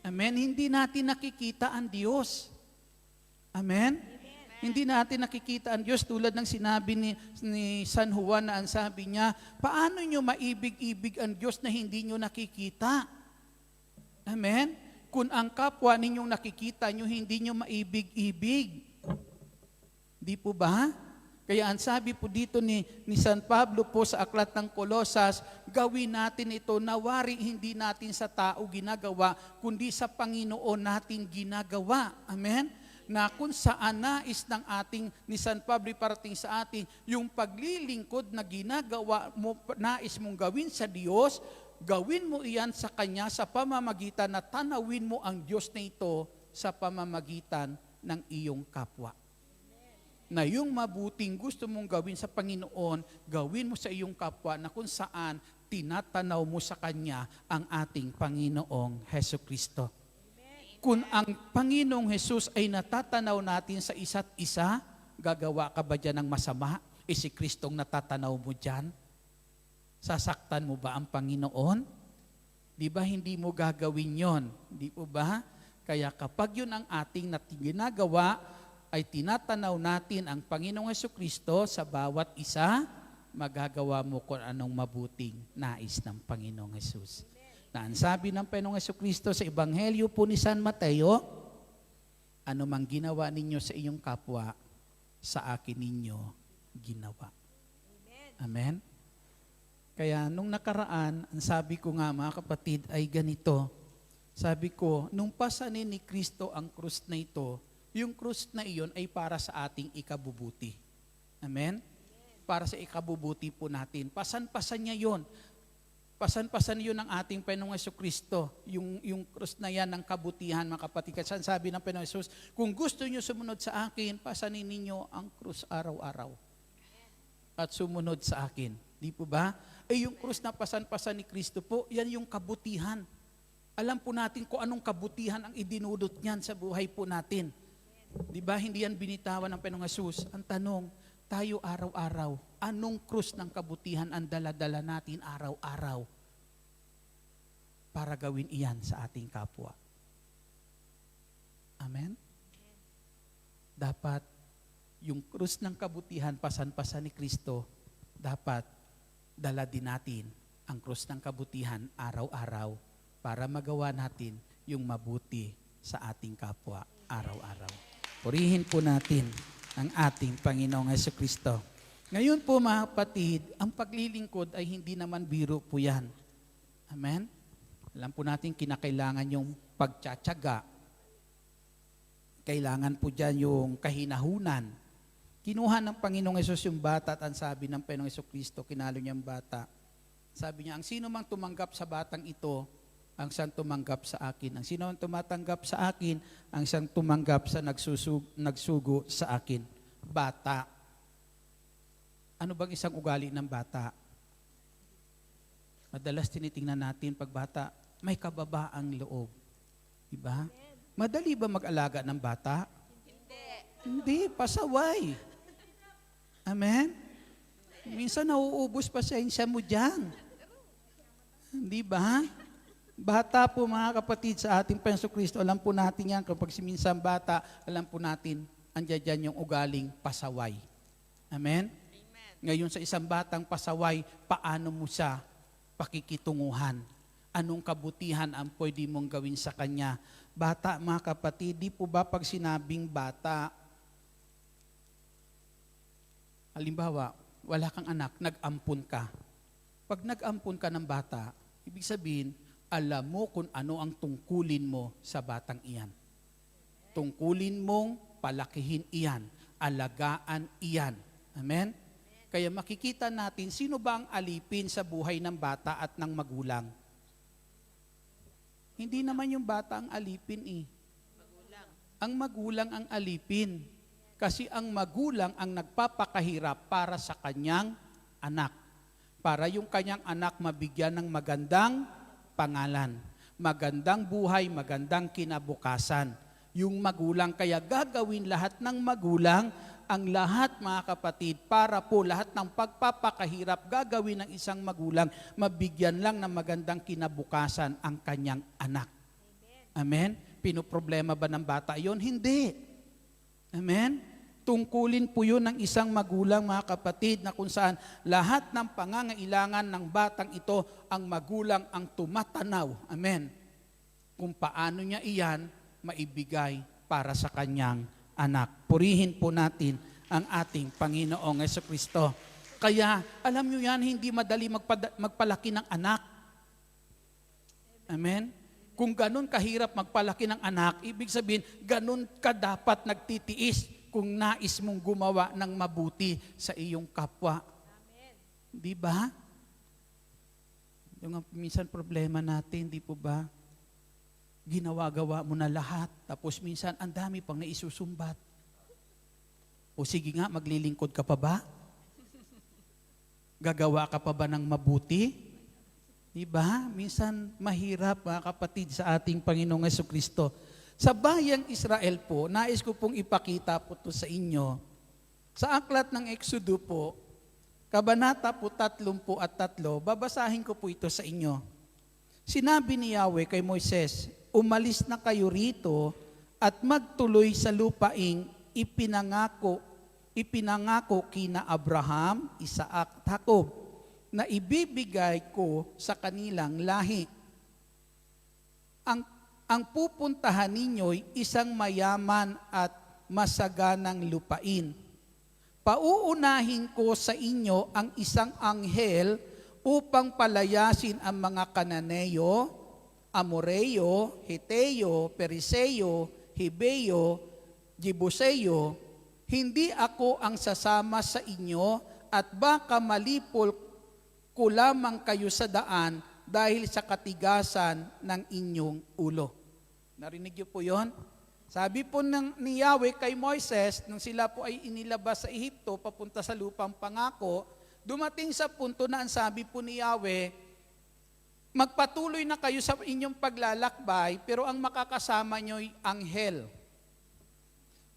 Amen? Hindi natin nakikita ang Diyos. Amen? Hindi natin nakikita ang Diyos tulad ng sinabi ni San Juan na ang sabi niya, paano nyo maibig-ibig ang Diyos na hindi nyo nakikita? Amen? Kung ang kapwa ninyong nakikita nyo, hindi nyo maibig-ibig. Di po ba? Kaya ang sabi po dito ni San Pablo po sa aklat ng Kolosas, gawin natin ito, nawari hindi natin sa tao ginagawa, kundi sa Panginoon natin ginagawa. Amen? Na kung saan nais ng ni San Pablo parating sa atin, yung paglilingkod na ginagawa mo, nais mong gawin sa Diyos, gawin mo iyan sa Kanya sa pamamagitan na tanawin mo ang Diyos na ito sa pamamagitan ng iyong kapwa. Na yung mabuting gusto mong gawin sa Panginoon, gawin mo sa iyong kapwa na kung saan tinatanaw mo sa Kanya ang ating Panginoong Hesukristo. Kung ang Panginoong Jesus ay natatanaw natin sa isa't isa, gagawa ka ba dyan ng masama? Si Kristong natatanaw mo dyan? Sasaktan mo ba ang Panginoon? Di ba hindi mo gagawin yon? Di po ba? Kaya kapag yun ang ating ginagawa, ay tinatanaw natin ang Panginoong Jesucristo sa bawat isa, magagawa mo kung anong mabuting nais ng Panginoong Jesus. Na ang sabi ng Panginoong Jesucristo sa Ebanghelyo po ni San Mateo, ano mang ginawa ninyo sa iyong kapwa, sa akin ninyo ginawa. Amen? Kaya nung nakaraan, ang sabi ko nga mga kapatid ay ganito. Sabi ko, nung pasanin ni Kristo ang krus na ito, yung krus na iyon ay para sa ating ikabubuti. Amen? Para sa ikabubuti po natin. Pasan-pasan niya yun. Pasan-pasan yun ng ating Panginoong Jesucristo. Yung krus na yan ng kabutihan, mga kapatid. Kasi sabi ng Panginoong Jesus, kung gusto niyo sumunod sa akin, pasanin ninyo ang krus araw-araw. At sumunod sa akin. Di po ba? Yung krus na pasan-pasan ni Kristo po, yan yung kabutihan. Alam po natin kung anong kabutihan ang idinudot niyan sa buhay po natin. Di ba? Hindi yan binitawan ng Panginoong Jesus. Ang tanong, tayo araw-araw, anong krus ng kabutihan ang dala-dala natin araw-araw para gawin iyan sa ating kapwa? Amen? Dapat yung krus ng kabutihan, pasan-pasan ni Kristo, dapat dala din natin ang krus ng kabutihan araw-araw para magawa natin yung mabuti sa ating kapwa araw-araw. Purihin po natin ang ating Panginoong Jesucristo. Ngayon po mga kapatid, ang paglilingkod ay hindi naman biro po yan. Amen? Alam po natin kinakailangan yung pagtsatsaga. Kailangan po dyan yung kahinahunan. Kinuha ng Panginoong Yesus yung bata at ang sabi ng Panginoong Jesucristo, kinalo niya ang bata. Sabi niya, ang sino mang tumanggap sa batang ito, ang siyang tumanggap sa akin. Ang sino mang tumatanggap sa akin, ang siyang tumanggap sa nagsugo sa akin. Bata. Ano bang isang ugali ng bata? Madalas tinitingnan natin pag bata, may kababaang loob. Diba? Madali ba mag-alaga ng bata? Hindi, pasaway. Amen? Minsan nauubos pasensya mo dyan. Hindi ba? Bata po mga kapatid sa ating Panginoon Kristo, alam po natin yan, kapag minsan bata, alam po natin, andyan dyan yung ugaling pasaway. Amen? Ngayon sa isang batang pasaway, paano mo siya pakikitunguhan? Anong kabutihan ang pwede mong gawin sa kanya? Bata mga kapatid, di po ba pag sinabing bata, halimbawa, wala kang anak, nag-ampun ka. Pag nag-ampun ka ng bata, ibig sabihin, alam mo kung ano ang tungkulin mo sa batang iyan. Tungkulin mong palakihin iyan, alagaan iyan. Amen? Kaya makikita natin, sino ba ang alipin sa buhay ng bata at ng magulang? Hindi naman yung bata ang alipin eh. Ang magulang ang alipin. Kasi ang magulang ang nagpapakahirap para sa kanyang anak. Para yung kanyang anak mabigyan ng magandang pangalan. Magandang buhay, magandang kinabukasan. Yung magulang, kaya gagawin lahat ng magulang, ang lahat mga kapatid, para po lahat ng pagpapakahirap gagawin ng isang magulang, mabigyan lang ng magandang kinabukasan ang kanyang anak. Amen? Pinoproblema ba ng bata yon? Hindi. Amen? Tungkulin po yun ng isang magulang, mga kapatid, na kung saan lahat ng pangangailangan ng batang ito, ang magulang ang tumatanaw. Amen. Kung paano niya iyan maibigay para sa kanyang anak. Purihin po natin ang ating Panginoong Jesucristo. Kaya, alam niyo yan, hindi madali magpalaki ng anak. Amen. Kung ganun kahirap magpalaki ng anak, ibig sabihin, ganun ka dapat nagtitiis kung nais mong gumawa ng mabuti sa iyong kapwa. Amen. Di ba? Yung minsan problema natin, di po ba? Ginawa-gawa mo na lahat, tapos minsan ang dami pang naisusumbat. O sige nga, maglilingkod ka pa ba? Gagawa ka pa ba ng mabuti? Di ba? Minsan mahirap, mga kapatid, sa ating Panginoong Jesucristo. Sa bayang Israel po, nais ko pong ipakita po to sa inyo. Sa aklat ng Exodo po, Kabanata po 33, babasahin ko po ito sa inyo. Sinabi ni Yahweh kay Moises, umalis na kayo rito at magtuloy sa lupaing ipinangako kina Abraham, Isaac at Jacob na ibibigay ko sa kanilang lahi. Ang pupuntahan ninyo'y isang mayaman at masaganang lupain. Pauunahin ko sa inyo ang isang anghel upang palayasin ang mga Kananeo, Amoreo, Heteo, Periseo, Hibeo, Jebuseo. Hindi ako ang sasama sa inyo at baka malipol ko lamang kayo sa daan dahil sa katigasan ng inyong ulo. Narinig niyo po yon? Sabi po ni Yahweh kay Moises, nung sila po ay inilabas sa Ehipto, papunta sa lupang pangako, dumating sa punto na ang sabi po ni Yahweh, magpatuloy na kayo sa inyong paglalakbay, pero ang makakasama nyo'y anghel.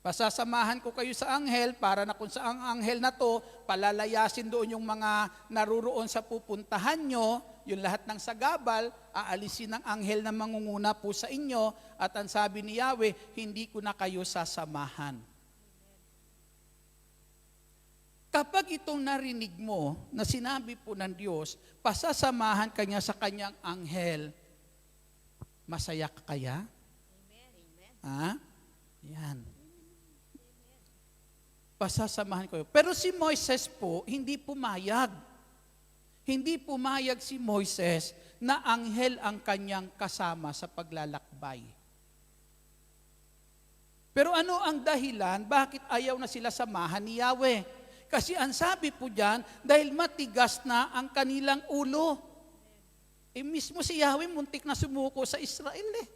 Pasasamahan ko kayo sa anghel para na kung saang anghel na to, palalayasin doon yung mga naruroon sa pupuntahan nyo, yung lahat ng sagabal, aalisin ng anghel na mangunguna po sa inyo, at ang sabi ni Yahweh, hindi ko na kayo sasamahan. Kapag itong narinig mo na sinabi po ng Diyos, pasasamahan kanya sa kanyang anghel, masaya ka kaya? Amen. Ha? Yan. Pasasamahan ko. Pero si Moises po, hindi pumayag. Hindi pumayag si Moises na anghel ang kanyang kasama sa paglalakbay. Pero ano ang dahilan bakit ayaw na sila samahan ni Yahweh? Kasi ang sabi po diyan, dahil matigas na ang kanilang ulo. Mismo si Yahweh muntik na sumuko sa Israel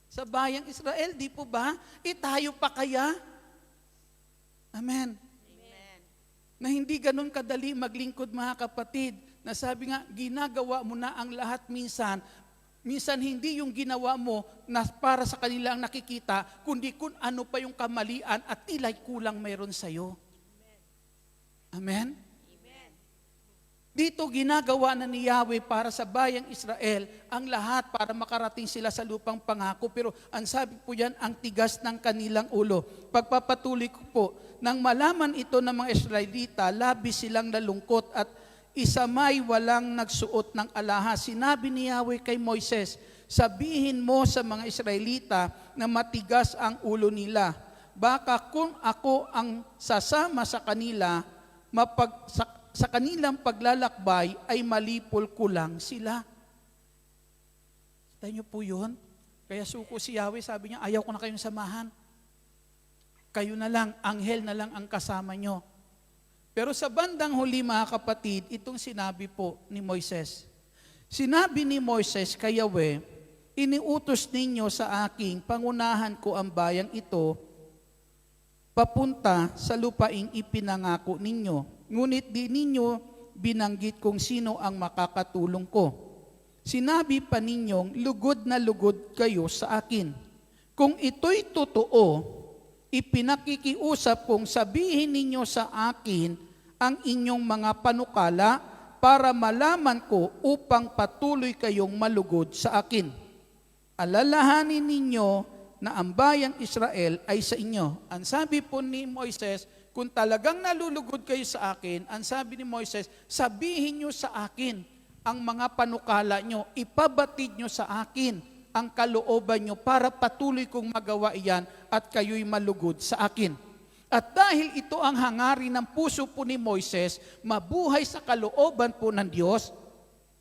sa bayang Israel, di po ba? Tayo pa kaya? Amen. Amen. Na hindi ganun kadali maglingkod, mga kapatid. Na sabi nga, ginagawa mo na ang lahat minsan. Minsan hindi yung ginawa mo na para sa kanila ang nakikita, kundi kung ano pa yung kamalian at tila'y kulang mayroon sa'yo. Amen? Amen. Dito ginagawa na ni Yahweh para sa bayang Israel ang lahat para makarating sila sa lupang pangako. Pero ang sabi po yan, ang tigas ng kanilang ulo. Pagpapatuloy ko po, nang malaman ito ng mga Israelita, labis silang nalungkot at isa may walang nagsuot ng alahas. Sinabi ni Yahweh kay Moises, sabihin mo sa mga Israelita na matigas ang ulo nila. Baka kung ako ang sasama sa kanila, sa kanilang paglalakbay ay malipol ko lang sila. Tayo niyo po yun? Kaya suko si Yahweh, sabi niya, ayaw ko na kayong samahan. Kayo na lang, anghel na lang ang kasama nyo. Pero sa bandang huli, mga kapatid, itong sinabi po ni Moises. Sinabi ni Moises kay Yahweh, iniutos ninyo sa aking pangunahan ko ang bayang ito papunta sa lupaing ipinangako ninyo. Ngunit di ninyo binanggit kung sino ang makakatulong ko. Sinabi pa ninyong lugod na lugod kayo sa akin. Kung ito'y totoo, ipinakikiusap kong sabihin ninyo sa akin ang inyong mga panukala para malaman ko upang patuloy kayong malugod sa akin. Alalahanin ninyo na ang bayang Israel ay sa inyo. Ang sabi po ni Moises, kung talagang nalulugod kayo sa akin, ang sabi ni Moises, sabihin nyo sa akin ang mga panukala nyo, ipabatid nyo sa akin ang kalooban nyo para patuloy kong magawa iyan at kayo'y malugod sa akin. At dahil ito ang hangarin ng puso po ni Moises, mabuhay sa kalooban po ng Diyos,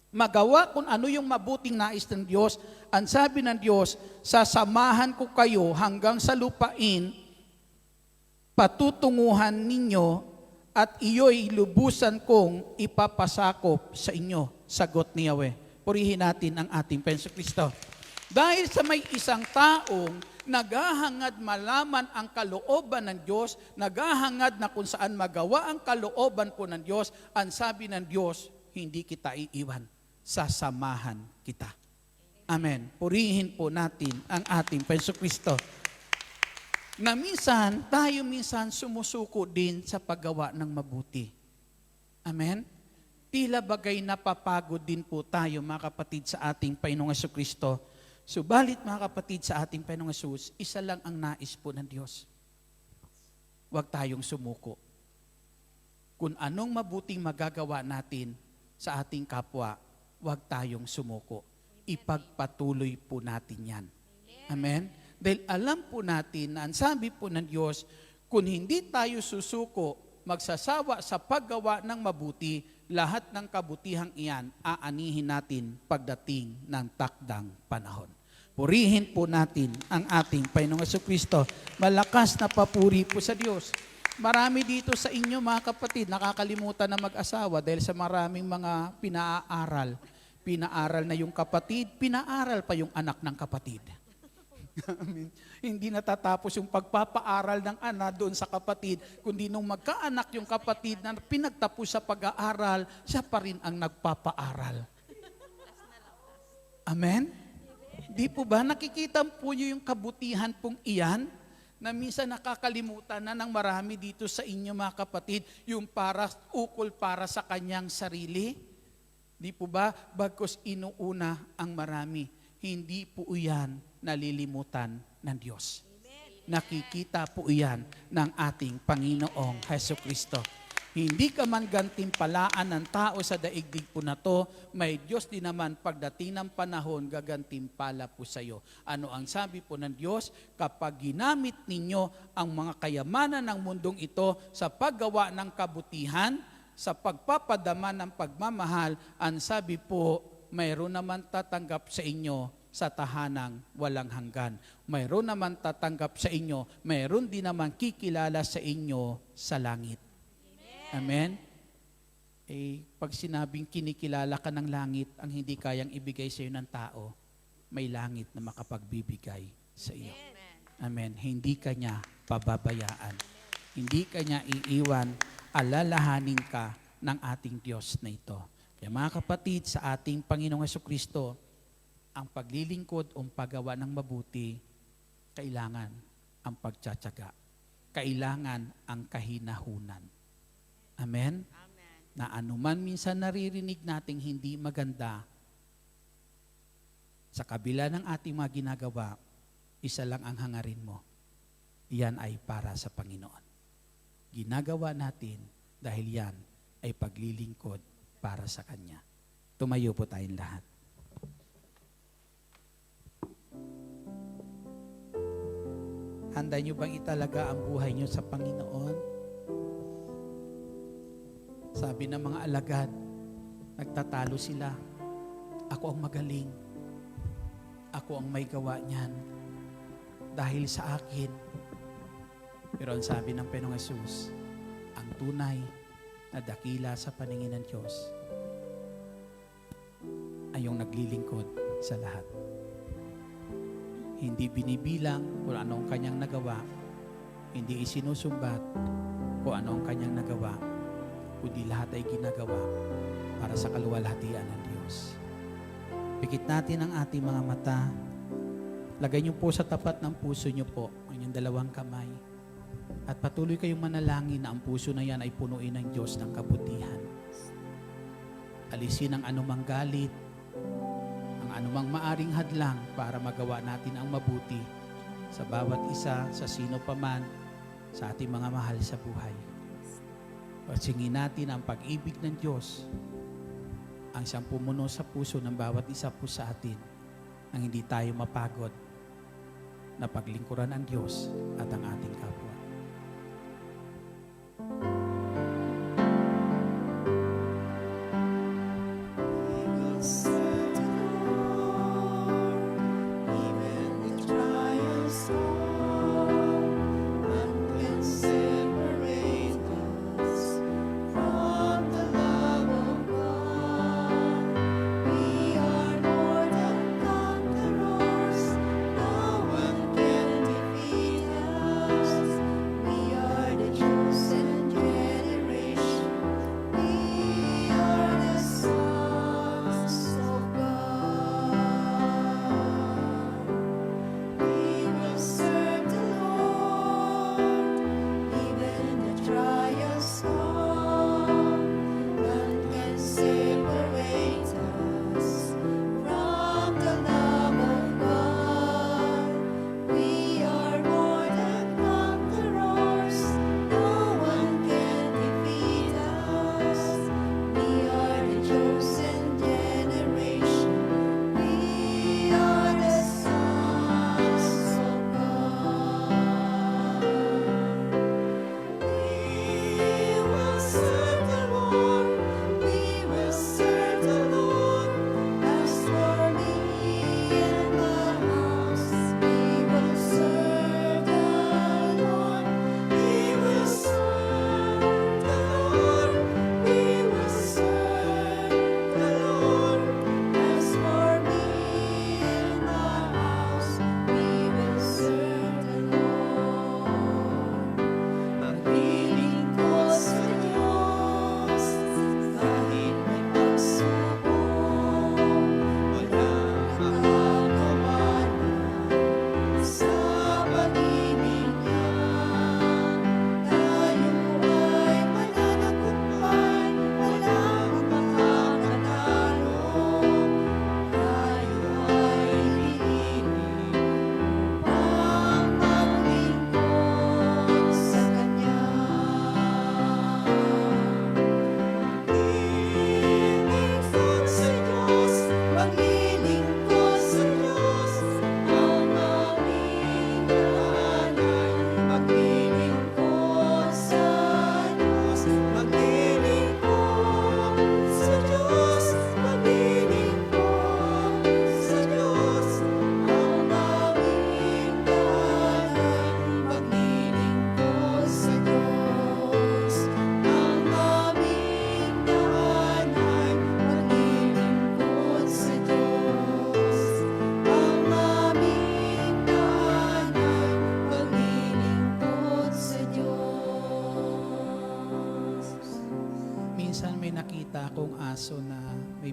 magawa kung ano yung mabuting nais ng Diyos, ang sabi ng Diyos, sasamahan ko kayo hanggang sa lupain, patutunguhan ninyo, at iyo'y lubusan kong ipapasakop sa inyo. Sagot ni Yahweh. Purihin natin ang ating Panginoong Kristo. Dahil sa may isang taong naghahangad malaman ang kalooban ng Diyos, naghahangad na kung saan magawa ang kalooban po ng Diyos, ang sabi ng Diyos, hindi kita iiwan, sasamahan kita. Amen. Purihin po natin ang ating Panginoong Kristo. na minsan, tayo minsan sumusuko din sa paggawa ng mabuti. Amen? Tila bagay napapagod din po tayo, mga kapatid, sa ating Panginoong Jesucristo. Subalit, mga kapatid, sa ating Panginoong Jesus, isa lang ang nais po ng Diyos. Huwag tayong sumuko. Kung anong mabuting magagawa natin sa ating kapwa, huwag tayong sumuko. Ipagpatuloy po natin yan. Amen? Dahil alam po natin na ang sabi po ng Diyos, kung hindi tayo susuko, magsasawa sa paggawa ng mabuti, lahat ng kabutihang iyan, aanihin natin pagdating ng takdang panahon. Purihin po natin ang ating Panginoong Jesucristo. Malakas na papuri po sa Diyos. Marami dito sa inyo, mga kapatid, nakakalimutan na mag-asawa dahil sa maraming mga pinaaral. Pinaaral na yung kapatid, pinaaral pa yung anak ng kapatid. Hindi natatapos yung pagpapaaral ng anak doon sa kapatid, kundi nung magkaanak yung kapatid na pinagtapos sa pag-aaral, siya pa rin ang nagpapaaral. Amen? Di po ba nakikita po niyo yung kabutihan pong iyan na minsan nakakalimutan na ng marami dito sa inyo, mga kapatid, yung ukol para sa kanyang sarili? Di po ba? Bagkus inuuna ang marami. Hindi po iyan nalilimutan ng Diyos. Nakikita po iyan ng ating Panginoong Jesucristo. Hindi ka man gantimpalaan ng tao sa daigdig po na to, may Diyos din naman pagdating ng panahon, gagantimpala po sa iyo. Ano ang sabi po ng Diyos? Kapag ginamit ninyo ang mga kayamanan ng mundong ito sa paggawa ng kabutihan, sa pagpapadama ng pagmamahal, ang sabi po, mayroon naman tatanggap sa inyo sa tahanang walang hanggan. Mayroon naman tatanggap sa inyo, mayroon din naman kikilala sa inyo sa langit. Amen? Pag sinabing kinikilala ka ng langit, ang hindi kayang ibigay sa iyo ng tao, may langit na makapagbibigay sa iyo. Amen. Hindi ka niya pababayaan. Hindi ka niya iiwan, alalahanin ka ng ating Diyos na ito. Kaya mga kapatid, sa ating Panginoong Jesucristo, ang paglilingkod o paggawa ng mabuti, kailangan ang pagtsatsaga. Kailangan ang kahinahunan. Amen? Amen. Na anuman minsan naririnig nating hindi maganda, sa kabila ng ating mga ginagawa, isa lang ang hangarin mo. Iyan ay para sa Panginoon. Ginagawa natin dahil yan ay paglilingkod para sa Kanya. Tumayo po tayong lahat. Handa nyo bang italaga ang buhay nyo sa Panginoon? Sabi ng mga alagad, nagtatalo sila. Ako ang magaling. Ako ang may gawa niyan. Dahil sa akin. Pero ang sabi ng Panginoong Hesus, ang tunay na dakila sa paningin ng Diyos ay yung naglilingkod sa lahat. Hindi binibilang kung ano ang kanyang nagawa, hindi isinusumbat kung ano ang kanyang nagawa, kundi lahat ay ginagawa para sa kaluwalhatian ng Diyos. Pikit natin ang ating mga mata. Lagay niyo po sa tapat ng puso niyo po ang inyong dalawang kamay. At patuloy kayong manalangin na ang puso na yan ay punuin ng Diyos ng kabutihan. Alisin ang anumang galit, ang anumang maaring hadlang para magawa natin ang mabuti sa bawat isa, sa sino paman, sa ating mga mahal sa buhay. Pagsingin natin ang pag-ibig ng Diyos, ang siyang pumuno sa puso ng bawat isa po sa atin, nang hindi tayo mapagod na paglingkuran ang Diyos at ang ating kapwa.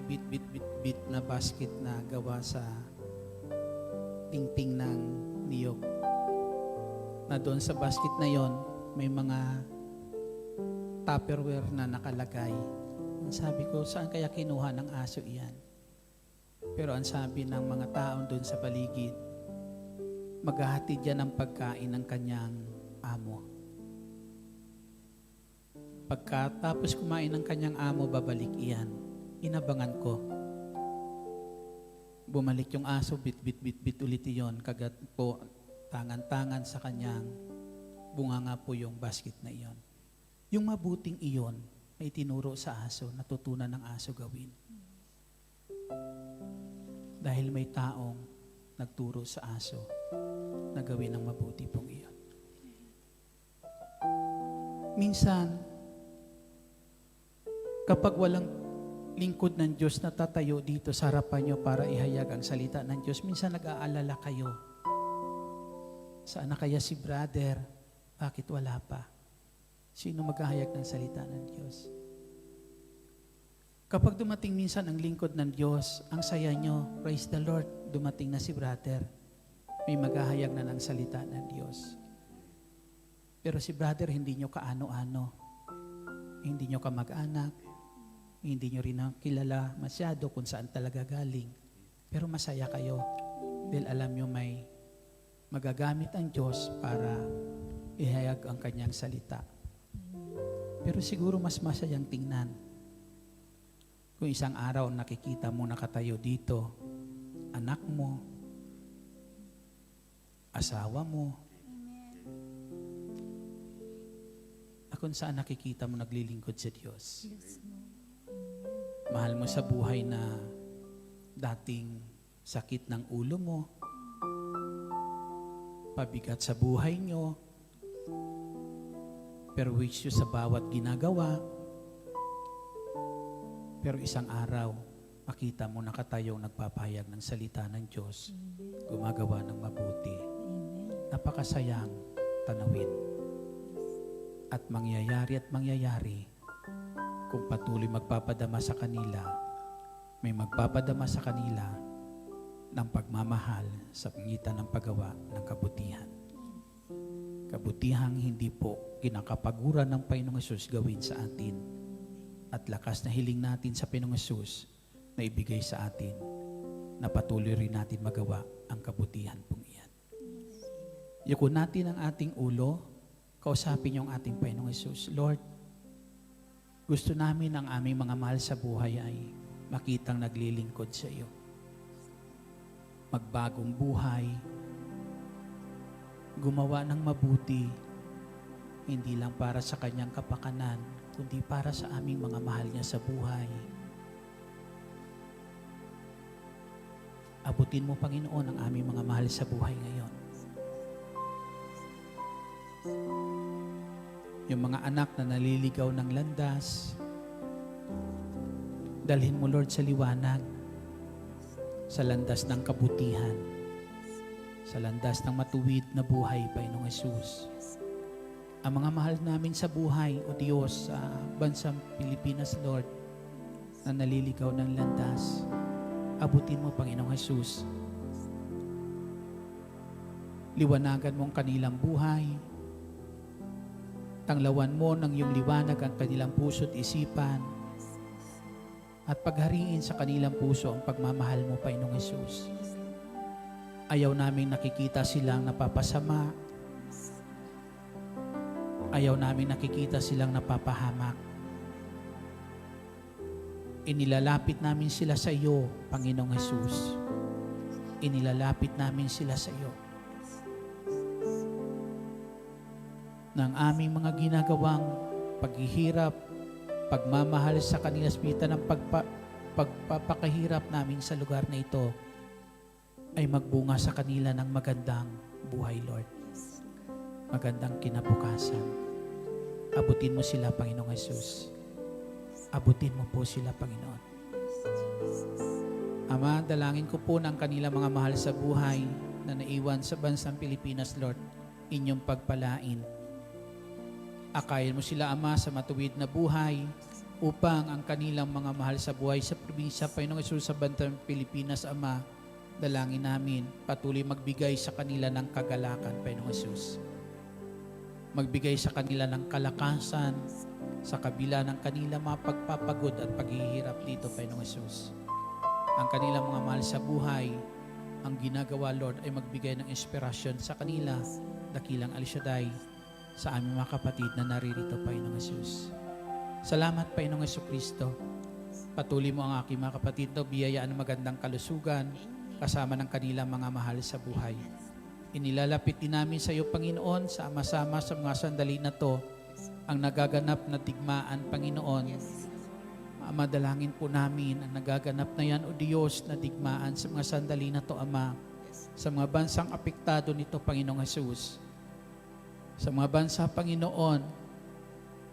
bit na basket na gawa sa tingting ng niyog. Na doon sa basket na yon may mga Tupperware na nakalagay. Ang sabi ko, saan kaya kinuha ng aso iyan? Pero ang sabi ng mga taon doon sa paligid, maghahatid yan ng pagkain ng kanyang amo. Pagkatapos kumain ng kanyang amo, babalik iyan. Inabangan ko. Bumalik yung aso, bit ulit iyon. Kagat po, tangan-tangan sa kanyang bunganga po yung basket na iyon. Yung mabuting iyon, may tinuro sa aso, natutunan ng aso gawin. Dahil may taong nagturo sa aso na gawin ang mabuti pong iyon. Minsan, kapag walang lingkod ng Diyos na tatayo dito sa harapan nyo para ihayag ang salita ng Diyos, minsan nag-aalala kayo. Saan na kaya si brother? Bakit wala pa? Sino maghahayag ng salita ng Diyos? Kapag dumating minsan ang lingkod ng Diyos, ang saya nyo, praise the Lord, dumating na si brother. May maghahayag na ng salita ng Diyos. Pero si brother, hindi nyo kaano-ano. Hindi nyo kamag-anak. Hindi nyo rin kilala masyado kung saan talaga galing. Pero masaya kayo dahil alam nyo may magagamit ang Diyos para ihayag ang kanyang salita. Pero siguro mas masayang tingnan kung isang araw nakikita mo nakatayo dito, anak mo, asawa mo, kung saan nakikita mo naglilingkod sa Diyos. Mahal mo sa buhay na dating sakit ng ulo mo, pabigat sa buhay nyo, pero which you sa bawat ginagawa, pero isang araw, makita mo nakatayong nagpapahayag ng salita ng Diyos, gumagawa ng mabuti. Napakasayang tanawin. At mangyayari kung patuloy magpapadama sa kanila, may magpapadama sa kanila ng pagmamahal sa pangitan ng paggawa ng kabutihan. Kabutihang hindi po kinakapaguran ng Panginoong Hesus gawin sa atin at lakas na hiling natin sa Panginoong Hesus na ibigay sa atin na patuloy rin natin magawa ang kabutihan pong iyan. Yuko natin ang ating ulo, kausapin niyo ang ating Panginoong Hesus. Lord, gusto namin ang aming mga mahal sa buhay ay makitang naglilingkod sa iyo. Magbagong buhay, gumawa ng mabuti, hindi lang para sa kanyang kapakanan, kundi para sa aming mga mahal niya sa buhay. Abutin mo, Panginoon, ang aming mga mahal sa buhay ngayon. Yung mga anak na naliligaw ng landas, dalhin mo, Lord, sa liwanag, sa landas ng kabutihan, sa landas ng matuwid na buhay, Panginoong Hesus. Ang mga mahal namin sa buhay, O Diyos, sa bansang Pilipinas, Lord, na naliligaw ng landas, abutin mo, Panginoong Hesus. Liwanagan mo ang kanilang buhay, tanglawan mo ng iyong liwanag ang kanilang puso at isipan, at paghariin sa kanilang puso ang pagmamahal mo, Panginoong Hesus. Ayaw namin nakikita silang napapasama. Ayaw namin nakikita silang napapahamak. Inilalapit namin sila sa iyo, Panginoong Hesus. Inilalapit namin sila sa iyo. Ng aming mga ginagawang paghihirap, pagmamahal sa kanila sa pamitan ng pagpapakahirap namin sa lugar na ito ay magbunga sa kanila ng magandang buhay, Lord. Magandang kinabukasan. Abutin mo sila, Panginoong Hesus. Abutin mo po sila, Panginoon. Ama, dalangin ko po ng kanila mga mahal sa buhay na naiwan sa bansang Pilipinas, Lord, inyong pagpalain. Akayin mo sila, Ama, sa matuwid na buhay, upang ang kanilang mga mahal sa buhay sa probinsya, Panginoong Hesus, sa bantang Pilipinas, Ama, dalangin namin, patuloy magbigay sa kanila ng kagalakan, Panginoong Hesus. Magbigay sa kanila ng kalakasan sa kabila ng kanilang mga pagpapagod at paghihirap dito, Panginoong Hesus. Ang kanilang mga mahal sa buhay, ang ginagawa, Lord, ay magbigay ng inspirasyon sa kanila, dakilang El Shaddai, sa aming mga kapatid na naririto, Panginoong Hesus. Salamat, Panginoong Jesucristo. Patuloy mo ang aking mga kapatid na biyayaan ng magandang kalusugan kasama ng kanilang mga mahal sa buhay. Inilalapit din namin sa iyo, Panginoon, sama-sama sa mga sandali na to, ang nagaganap na digmaan, Panginoon. Madalangin po namin ang nagaganap na yan, O Diyos, na digmaan sa mga sandali na to, Ama, sa mga bansang apektado nito, Panginoong Jesus. Sa mga bansa, Panginoon,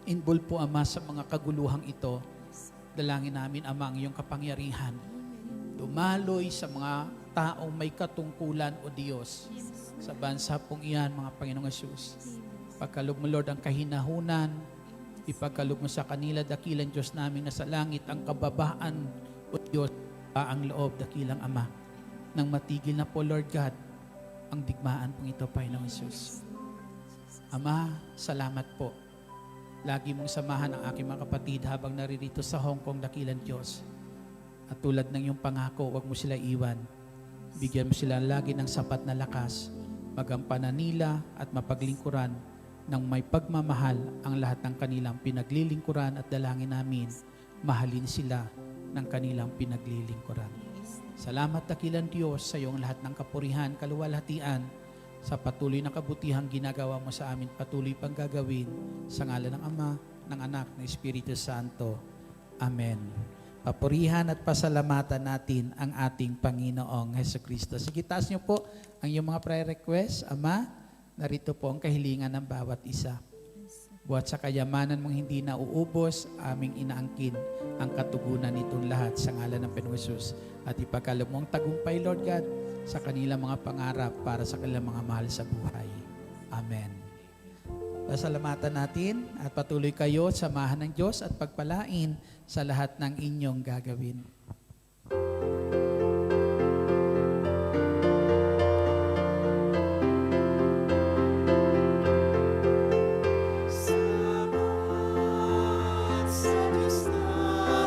involved po, Ama, sa mga kaguluhang ito. Dalangin namin, Ama, ang iyong kapangyarihan. Dumaloy sa mga taong may katungkulan, O Diyos, sa bansa pong iyan, mga Panginoong Jesus. Pagkaloob mo, Lord, ang kahinahunan, ipagkaloob mo sa kanila, dakilang Diyos namin na sa langit, ang kababaan, O Diyos, ang loob, dakilang Ama, nang matigil na po, Lord God, ang digmaan pong ito, Panginoong Jesus. Ama, salamat po. Lagi mong samahan ang aking mga kapatid habang naririto sa Hong Kong, dakilang Diyos. At tulad ng iyong pangako, huwag mo sila iwan. Bigyan mo sila lagi ng sapat na lakas, magampanan nila at mapaglingkuran ng may pagmamahal ang lahat ng kanilang pinaglilingkuran, at dalangin namin, mahalin sila ng kanilang pinaglilingkuran. Salamat, dakilang Diyos, sa iyong lahat ng kapurihan, kaluwalhatian, sa patuloy na kabutihang ginagawa mo sa amin, patuloy pang gagawin, sa ngalan ng Ama, ng Anak, ng Espiritu Santo. Amen. Papurihan at pasalamatan natin ang ating Panginoong Hesukristo. Sige, taas niyo po ang iyong mga prayer request. Ama, narito po ang kahilingan ng bawat isa. Buhat sa kayamanan mong hindi nauubos, aming inaangkin ang katugunan nitong lahat sa ngalan ng Panginoong Hesus. At ipagkaloob mo ang tagumpay, Lord God, sa kanilang mga pangarap para sa kanilang mga mahal sa buhay. Amen. Pasalamatan natin at patuloy kayo samahan ng Diyos at pagpalain sa lahat ng inyong gagawin. Salamat sa Diyos na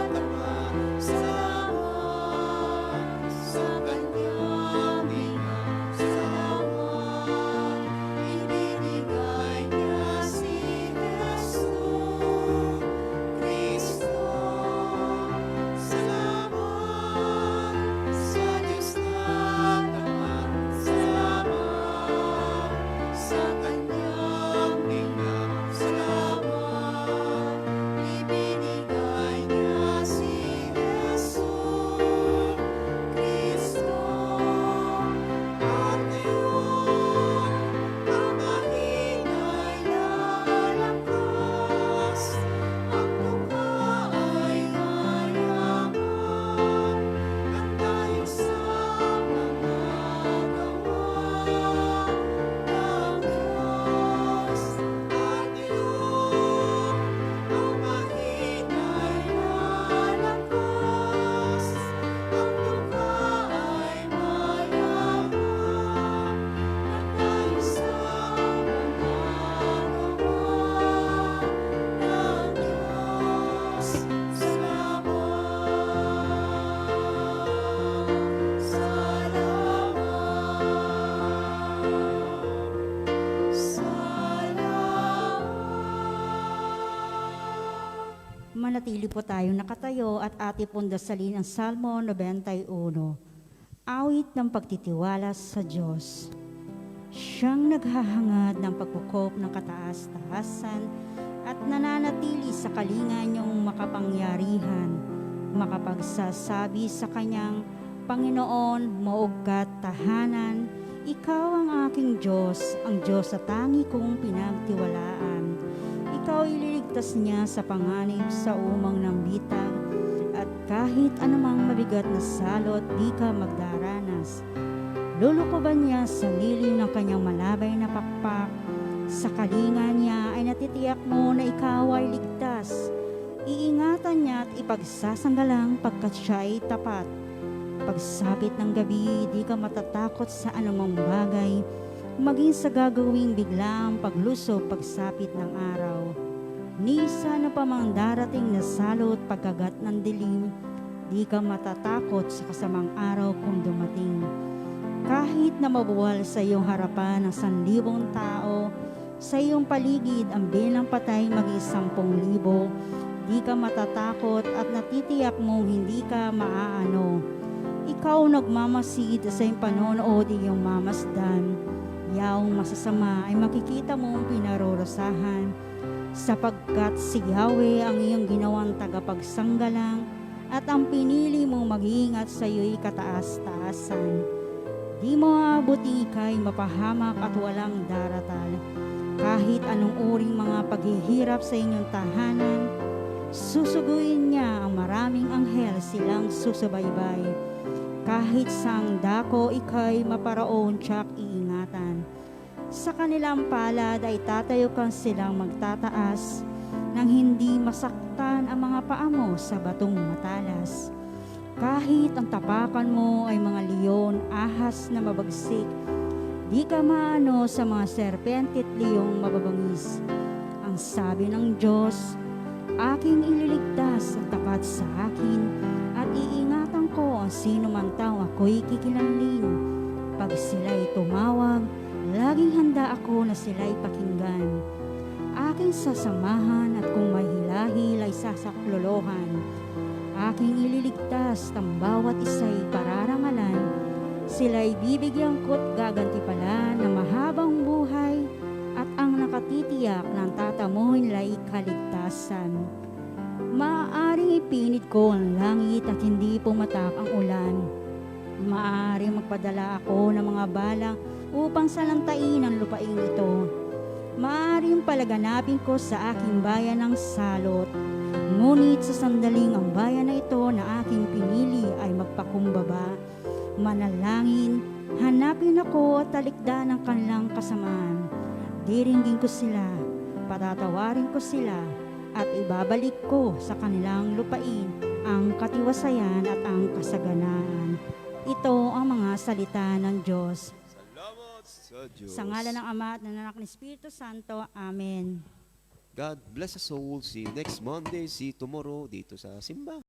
Ama, salamat sa Kanyang inang, salamat ibinigay niya si Jesus Cristo. Salamat sa Diyos na Ama, salamat sa Kanyang inang, salamat ibinigay niya si Jesus Cristo. At ngayon, ang mahinay na lakas, ang mukha ay mayaman, ang dahil sa mga gawa ng Diyos. At ngayon, ang mahinay na lakas, ang mukha ay mayaman, ang dahil sa mga gawa ng Diyos. Manatili po tayo nakatayo at ating pong dasalin ang Salmo 91. Awit ng pagtitiwala sa Diyos. Siyang naghahangad ng pagkukop ng kataas-taasan at nananatili sa kalingan niyong makapangyarihan, makapagsasabi sa kanyang, Panginoon, maog ka't tahanan, ikaw ang aking Diyos, ang Diyos sa tangi kong pinagtiwalaan. Ikaw ililigtas niya sa panganib sa umang ng bitag, at kahit anumang mabigat na salot, di ka magdaranas. Lulukoban niya sa lilim ng kanyang malabay na pakpak. Sa kalinga niya ay natitiyak mo na ikaw ay ligtas. Iingatan niya at ipagsasanggalang pagkat siya ay tapat. Pagsapit ng gabi, di ka matatakot sa anumang bagay, maging sa gagawing biglang paglusob pagsapit ng araw. Ni sana pa mang darating na salot pagkagat ng dilim, di ka matatakot sa kasamang araw kung dumating. Kahit na mabuwal sa iyong harapan ng 1,000 tao, sa iyong paligid ang bilang patay maging 10,000, di ka matatakot at natitiyak mong hindi ka maaano. Ikaw nagmamasid sa iyong panonood iyong mamasdan. Yaong masasama ay makikita mong pinarorosahan, sapagkat si Yahweh ang iyong ginawang tagapagsanggalang at ang pinili mong mag-iingat sa iyo'y kataas-taasan. Di mo aabuti ika'y mapahamak at walang daratal. Kahit anong uring mga paghihirap sa inyong tahanan, susuguin niya ang maraming anghel silang susubaybay. Kahit sang dako ika'y maparaon tiyak iingatan. Sa kanilang palad ay tatayukan silang magtataas nang hindi masaktan ang mga paa mo sa batong matalas. Kahit ang tapakan mo ay mga leon, ahas na mabagsik, di ka maano sa mga serpente at leong mababangis. Ang sabi ng Diyos, aking ililigtas ang tapat sa akin at iingatan ko ang sino man tao ako'y kikilanlin. Pag sila'y tumawag, laging handa ako na sila'y pakinggan. Aking sasamahan at kung may hilahil ay sasaklolohan. Aking ililigtas ang bawat isa'y pararangalan. Sila'y bibigyan ko't gagantipalan ng mahabang buhay at ang nakatitiyak ng tatamuhin la'y kaligtasan. Maaaring ipinit ko ang langit at hindi pumatak ang ulan. Maaaring magpadala ako ng mga bala upang salantain ang lupaing ito. Maaaring palaganapin ko sa aking bayan ng salot. Ngunit sa sandaling ang bayan na ito na aking pinili ay magpakumbaba. Manalangin, hanapin ako at talikdan ang kanilang kasamaan. Diringgin ko sila, patatawarin ko sila, at ibabalik ko sa kanilang lupain ang katiwasayan at ang kasaganaan. Ito ang mga salita ng Diyos. Salamat sa Diyos. Sa ngalan ng Ama at ng Anak ng Espiritu Santo. Amen. God bless us all. See you next Monday. See you tomorrow dito sa simbahan.